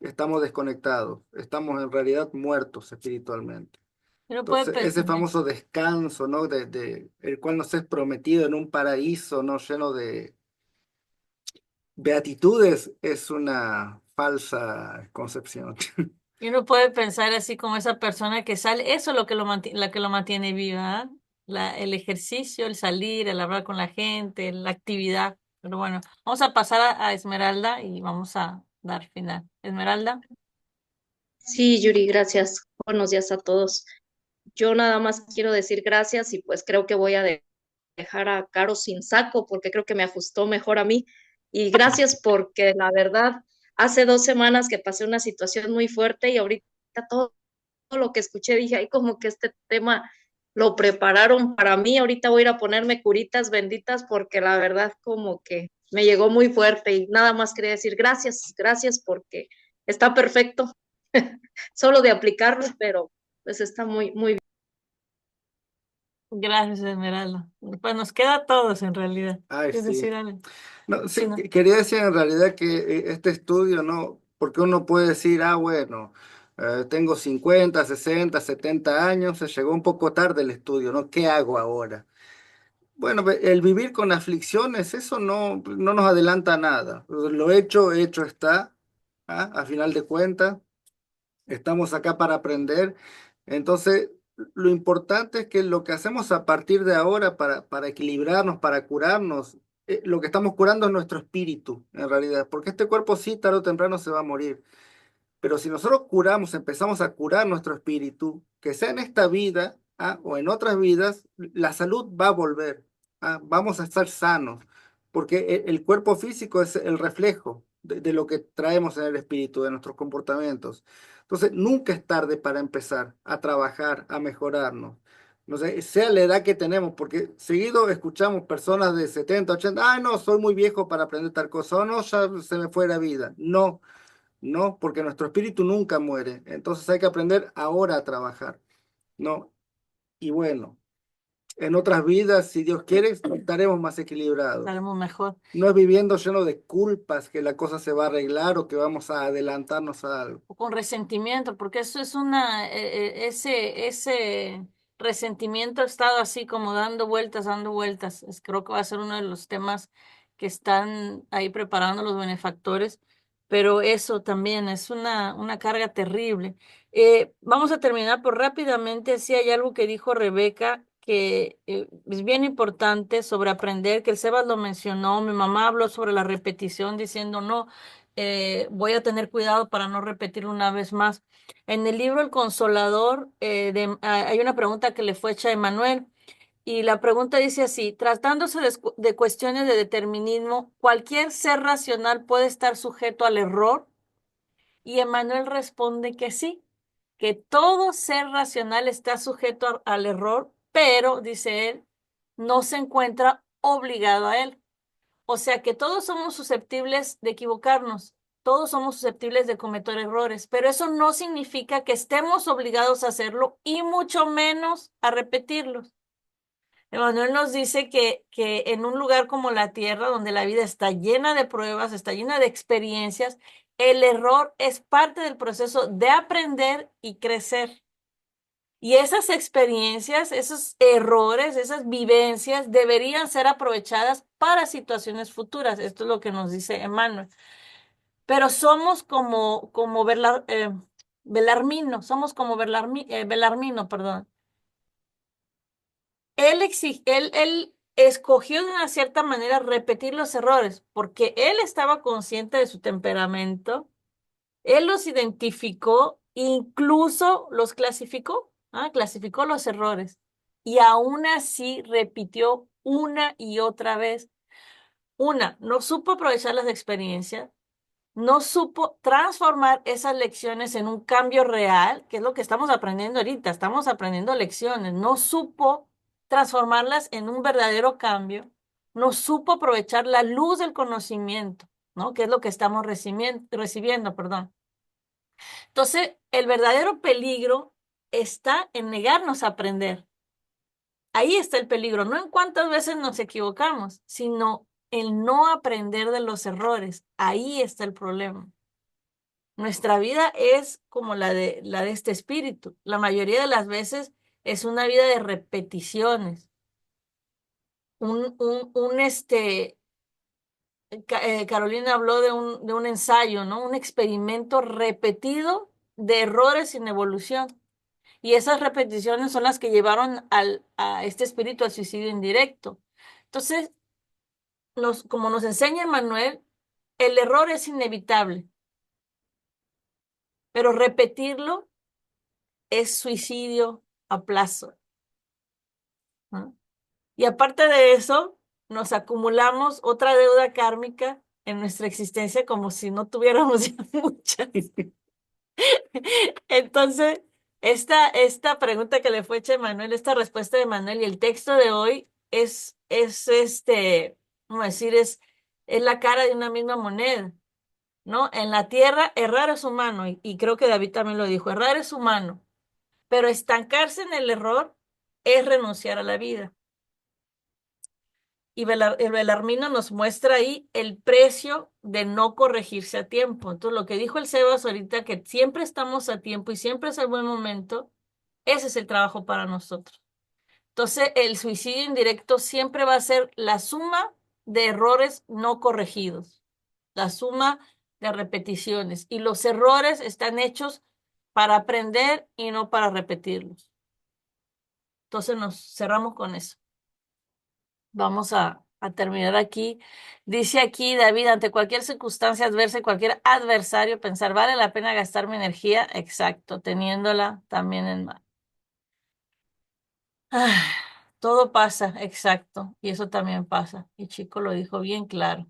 E: estamos desconectados, estamos en realidad muertos espiritualmente.
B: Uno puede
E: Entonces, ese
B: pensar.
E: famoso descanso, ¿no? El cual nos es prometido en un paraíso, ¿no? Lleno de beatitudes, es una falsa concepción.
B: Y uno puede pensar así como esa persona que sale, eso es lo que la que lo mantiene viva, ¿ah? El ejercicio, el salir, el hablar con la gente, la actividad. Pero bueno, vamos a pasar a Esmeralda y vamos a dar final. Esmeralda,
N: Sí, Yuri, gracias. Buenos días a todos. Yo nada más quiero decir gracias y pues creo que voy a dejar a Caro sin saco porque creo que me ajustó mejor a mí. Y gracias porque la verdad, hace 2 semanas que pasé una situación muy fuerte y ahorita todo lo que escuché dije, ay, como que este tema lo prepararon para mí. Ahorita voy a ir a ponerme curitas benditas porque la verdad como que me llegó muy fuerte y nada más quería decir gracias, gracias porque está perfecto. Solo de aplicarlo, pero pues está muy, muy bien.
B: gracias Esmeralda. Pues nos queda a todos en realidad.
E: Ay,
B: Es
E: sí.
B: decir, Ale,
E: No,
B: sí,
E: sí,
B: ¿no?
E: quería decir en realidad que este estudio, ¿no? Porque uno puede decir, ah, bueno, tengo 50, 60, 70 años, se llegó un poco tarde el estudio, ¿no? ¿Qué hago ahora? Bueno, el vivir con aflicciones, eso no nos adelanta nada. Lo hecho está, ¿ah? A final de cuentas. Estamos acá para aprender. Entonces, lo importante es que lo que hacemos a partir de ahora para equilibrarnos, para curarnos, lo que estamos curando es nuestro espíritu, en realidad, porque este cuerpo sí, tarde o temprano se va a morir. Pero si nosotros curamos, empezamos a curar nuestro espíritu, que sea en esta vida, o en otras vidas, la salud va a volver. Vamos a estar sanos, porque el cuerpo físico es el reflejo de lo que traemos en el espíritu, de nuestros comportamientos. Entonces, nunca es tarde para empezar a trabajar, a mejorarnos. No sé, sea la edad que tenemos, porque seguido escuchamos personas de 70, 80, no, soy muy viejo para aprender tal cosa, o no, ya se me fue la vida. No. No, porque nuestro espíritu nunca muere. Entonces hay que aprender ahora a trabajar, ¿no? Y bueno, en otras vidas, si Dios quiere, estaremos más equilibrados.
B: Estaremos mejor.
E: No es viviendo lleno de culpas que la cosa se va a arreglar o que vamos a adelantarnos a algo.
B: O con resentimiento, porque eso es ese resentimiento ha estado así como dando vueltas, dando vueltas. Creo que va a ser uno de los temas que están ahí preparando los benefactores, pero eso también es una carga terrible. Vamos a terminar por rápidamente, si hay algo que dijo Rebeca que es bien importante sobre aprender, que el Sebas lo mencionó, mi mamá habló sobre la repetición diciendo no, voy a tener cuidado para no repetirlo una vez más. En el libro El Consolador, hay una pregunta que le fue hecha a Emanuel y la pregunta dice así, tratándose de cuestiones de determinismo, ¿cualquier ser racional puede estar sujeto al error? Y Emanuel responde que sí, que todo ser racional está sujeto al error, pero, dice él, no se encuentra obligado a él. O sea que todos somos susceptibles de equivocarnos, todos somos susceptibles de cometer errores, pero eso no significa que estemos obligados a hacerlo y mucho menos a repetirlos. Emmanuel nos dice que en un lugar como la Tierra, donde la vida está llena de pruebas, está llena de experiencias, el error es parte del proceso de aprender y crecer. Y esas experiencias, esos errores, esas vivencias deberían ser aprovechadas para situaciones futuras. Esto es lo que nos dice Emmanuel. Pero somos como Belarmino, somos como Belarmino, perdón. Él escogió de una cierta manera repetir los errores porque él estaba consciente de su temperamento, él los identificó, incluso los clasificó, clasificó los errores y aún así repitió una y otra vez. No supo aprovechar las experiencias, no supo transformar esas lecciones en un cambio real, que es lo que estamos aprendiendo ahorita, estamos aprendiendo lecciones, no supo transformarlas en un verdadero cambio, no supo aprovechar la luz del conocimiento, ¿no? Que es lo que estamos recibiendo, perdón. Entonces, el verdadero peligro está en negarnos a aprender. Ahí está el peligro, no en cuántas veces nos equivocamos, sino el no aprender de los errores. Ahí está el problema. Nuestra vida es como la de este espíritu. La mayoría de las veces es una vida de repeticiones. Carolina habló de un ensayo, ¿no? Un experimento repetido de errores sin evolución. Y esas repeticiones son las que llevaron a este espíritu al suicidio indirecto. Entonces, como nos enseña Manuel, el error es inevitable, pero repetirlo es suicidio a plazo, ¿no? Y aparte de eso, nos acumulamos otra deuda kármica en nuestra existencia como si no tuviéramos ya muchas. Entonces, esta pregunta que le fue hecha a Manuel, esta respuesta de Manuel y el texto de hoy ¿cómo decir? Es la cara de una misma moneda, ¿no? En la tierra, errar es humano, y creo que David también lo dijo, errar es humano, pero estancarse en el error es renunciar a la vida. Y el Belarmino nos muestra ahí el precio de no corregirse a tiempo. Entonces, lo que dijo el Sebas ahorita, que siempre estamos a tiempo y siempre es el buen momento, ese es el trabajo para nosotros. Entonces, el suicidio indirecto siempre va a ser la suma de errores no corregidos, la suma de repeticiones. Y los errores están hechos para aprender y no para repetirlos. Entonces, nos cerramos con eso. Vamos a terminar aquí. Dice aquí David, ante cualquier circunstancia adversa y cualquier adversario, pensar, ¿vale la pena gastar mi energía? Exacto, teniéndola también en mano. Todo pasa, exacto, y eso también pasa. Y Chico lo dijo bien claro.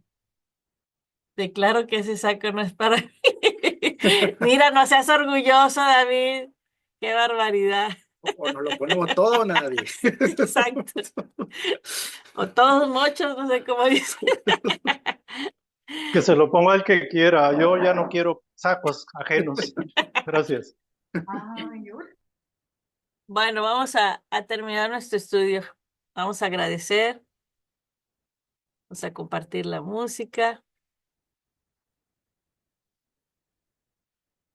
B: Declaro que ese saco no es para mí. Mira, no seas orgulloso, David. Qué barbaridad.
E: O nos lo ponemos todo o nadie.
B: Exacto. O todos mochos, no sé cómo dice.
L: Que se lo ponga el que quiera. Yo ya no quiero sacos ajenos. Gracias.
B: Bueno, vamos a terminar nuestro estudio. Vamos a agradecer. Vamos a compartir la música.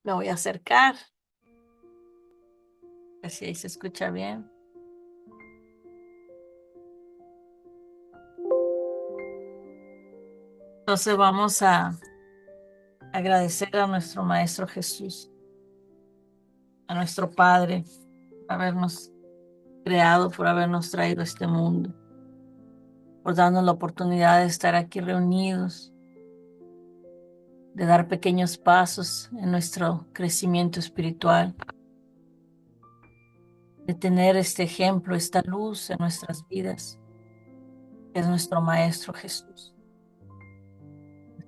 B: Me voy a acercar. A ver si ahí se escucha bien. Entonces vamos a agradecer a nuestro Maestro Jesús, a nuestro Padre, por habernos creado, por habernos traído a este mundo, por darnos la oportunidad de estar aquí reunidos, de dar pequeños pasos en nuestro crecimiento espiritual, de tener este ejemplo, esta luz en nuestras vidas, que es nuestro Maestro Jesús,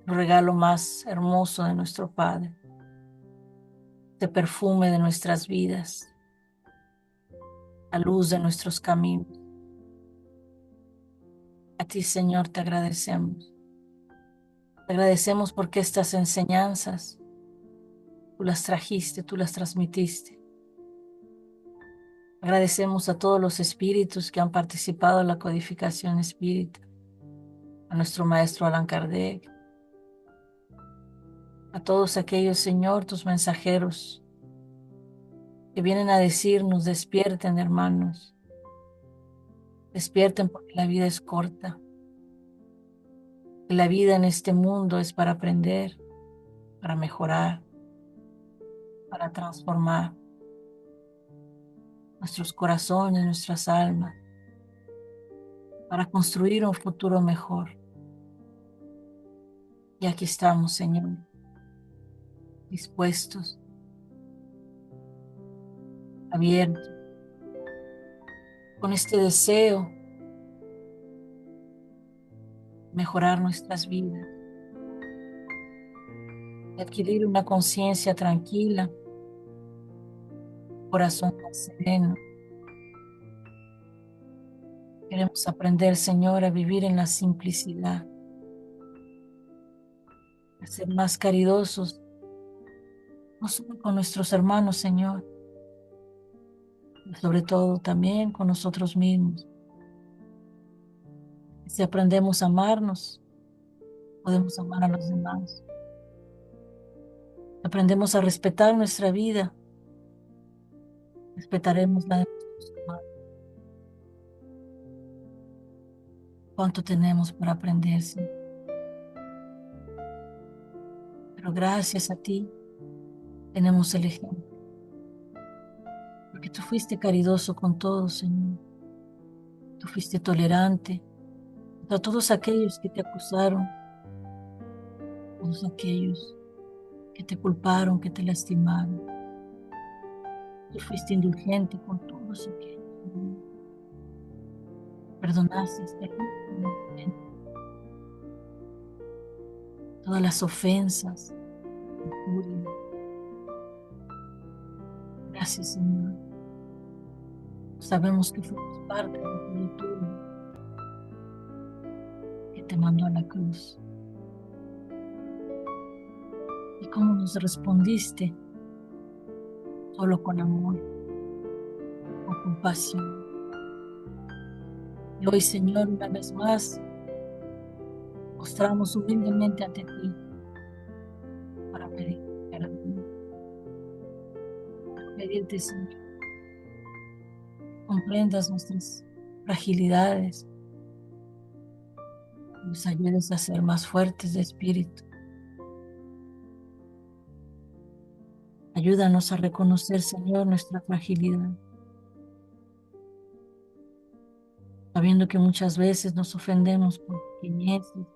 B: el regalo más hermoso de nuestro Padre, este perfume de nuestras vidas, la luz de nuestros caminos. A ti, Señor, te agradecemos. Te agradecemos porque estas enseñanzas tú las trajiste, tú las transmitiste. Agradecemos a todos los espíritus que han participado en la codificación espírita, a nuestro maestro Allan Kardec, a todos aquellos, Señor, tus mensajeros, que vienen a decirnos: despierten, hermanos, despierten porque la vida es corta, que la vida en este mundo es para aprender, para mejorar, para transformar nuestros corazones, nuestras almas, para construir un futuro mejor. Y aquí estamos, Señor, dispuestos, abiertos, con este deseo de mejorar nuestras vidas, de adquirir una conciencia tranquila, un corazón más sereno. Queremos aprender, Señor, a vivir en la simplicidad, a ser más caridosos, no solo con nuestros hermanos, Señor, pero sobre todo también con nosotros mismos. Si aprendemos a amarnos, podemos amar a los demás. Aprendemos a respetar nuestra vida, respetaremos la de nuestros hermanos. Cuánto tenemos por aprender, Señor. Pero gracias a ti tenemos el ejemplo, porque tú fuiste caridoso con todos, Señor. Tú fuiste tolerante a todos aquellos que te acusaron, todos aquellos que te culparon, que te lastimaron. Tú fuiste indulgente con todos aquellos, Señor. Perdonaste hasta el último momento todas las ofensas, injurias. Gracias, Señor. Sabemos que fuimos parte de tu turno que te mandó a la cruz. Y cómo nos respondiste, solo con amor, con compasión. Y hoy, Señor, una vez más, mostramos humildemente ante ti para pedir perdón, para pedirte, Señor, que comprendas nuestras fragilidades, nos ayudes a ser más fuertes de espíritu. Ayúdanos a reconocer, Señor, nuestra fragilidad, sabiendo que muchas veces nos ofendemos por pequeñeces,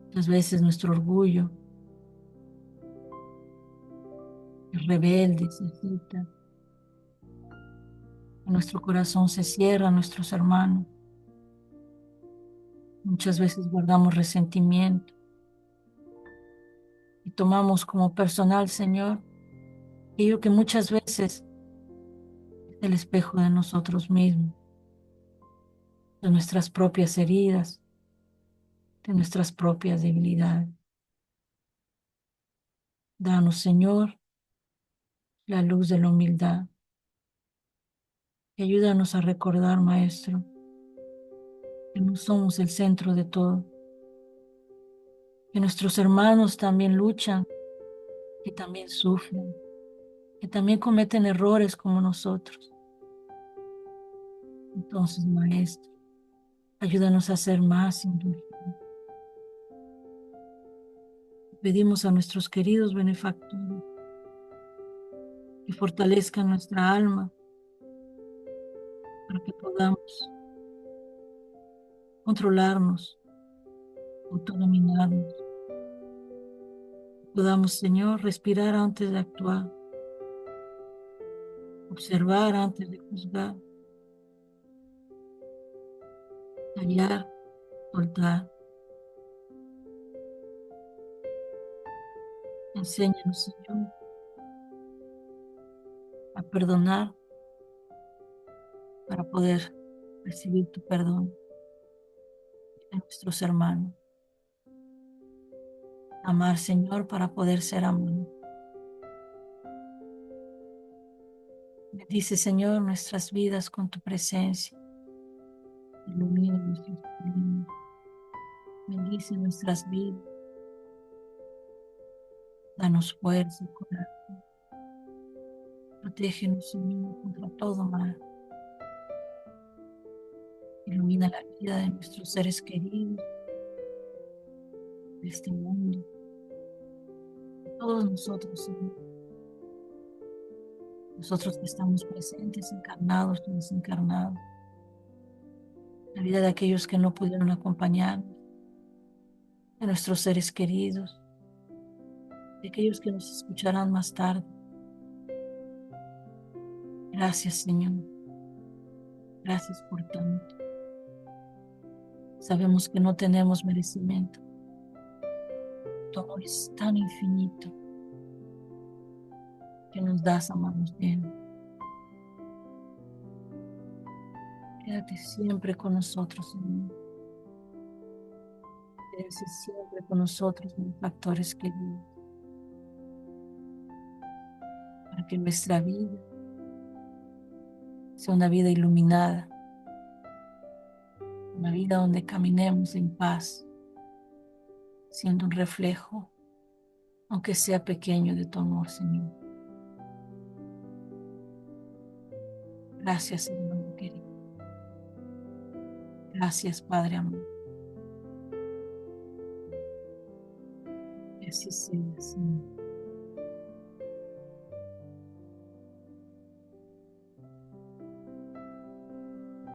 B: muchas veces nuestro orgullo es rebelde, se agita, nuestro corazón se cierra a nuestros hermanos. Muchas veces guardamos resentimiento y tomamos como personal, Señor, aquello que muchas veces es el espejo de nosotros mismos, de nuestras propias heridas, de nuestras propias debilidades. Danos, Señor, la luz de la humildad y ayúdanos a recordar, Maestro, que no somos el centro de todo, que nuestros hermanos también luchan, que también sufren, que también cometen errores como nosotros. Entonces, Maestro, ayúdanos a ser más indulgentes. Pedimos a nuestros queridos benefactores que fortalezcan nuestra alma para que podamos controlarnos, autodominarnos. Podamos, Señor, respirar antes de actuar, observar antes de juzgar, callar, soltar. Enséñanos, Señor, a perdonar para poder recibir tu perdón. nuestros hermanos. Amar, Señor, para poder ser amado. Bendice, Señor, nuestras vidas con tu presencia. Ilumina nuestros caminos. Bendice nuestras vidas. Danos fuerza, corazón. Protégenos, Señor, contra todo mal. Ilumina la vida de nuestros seres queridos, de este mundo, de todos nosotros, Señor. Nosotros que estamos presentes, encarnados y desencarnados. La vida de aquellos que no pudieron acompañarnos, de nuestros seres queridos, de aquellos que nos escucharán más tarde. Gracias, Señor. Gracias por tanto. Sabemos que no tenemos merecimiento. Tu amor es tan infinito que nos das a manos llenas. Quédate siempre con nosotros, Señor. Quédate siempre con nosotros, benefactores queridos, para que nuestra vida sea una vida iluminada, una vida donde caminemos en paz, siendo un reflejo, aunque sea pequeño, de tu amor, Señor. Gracias, Señor querido. Gracias, Padre amor. Que así sea, Señor.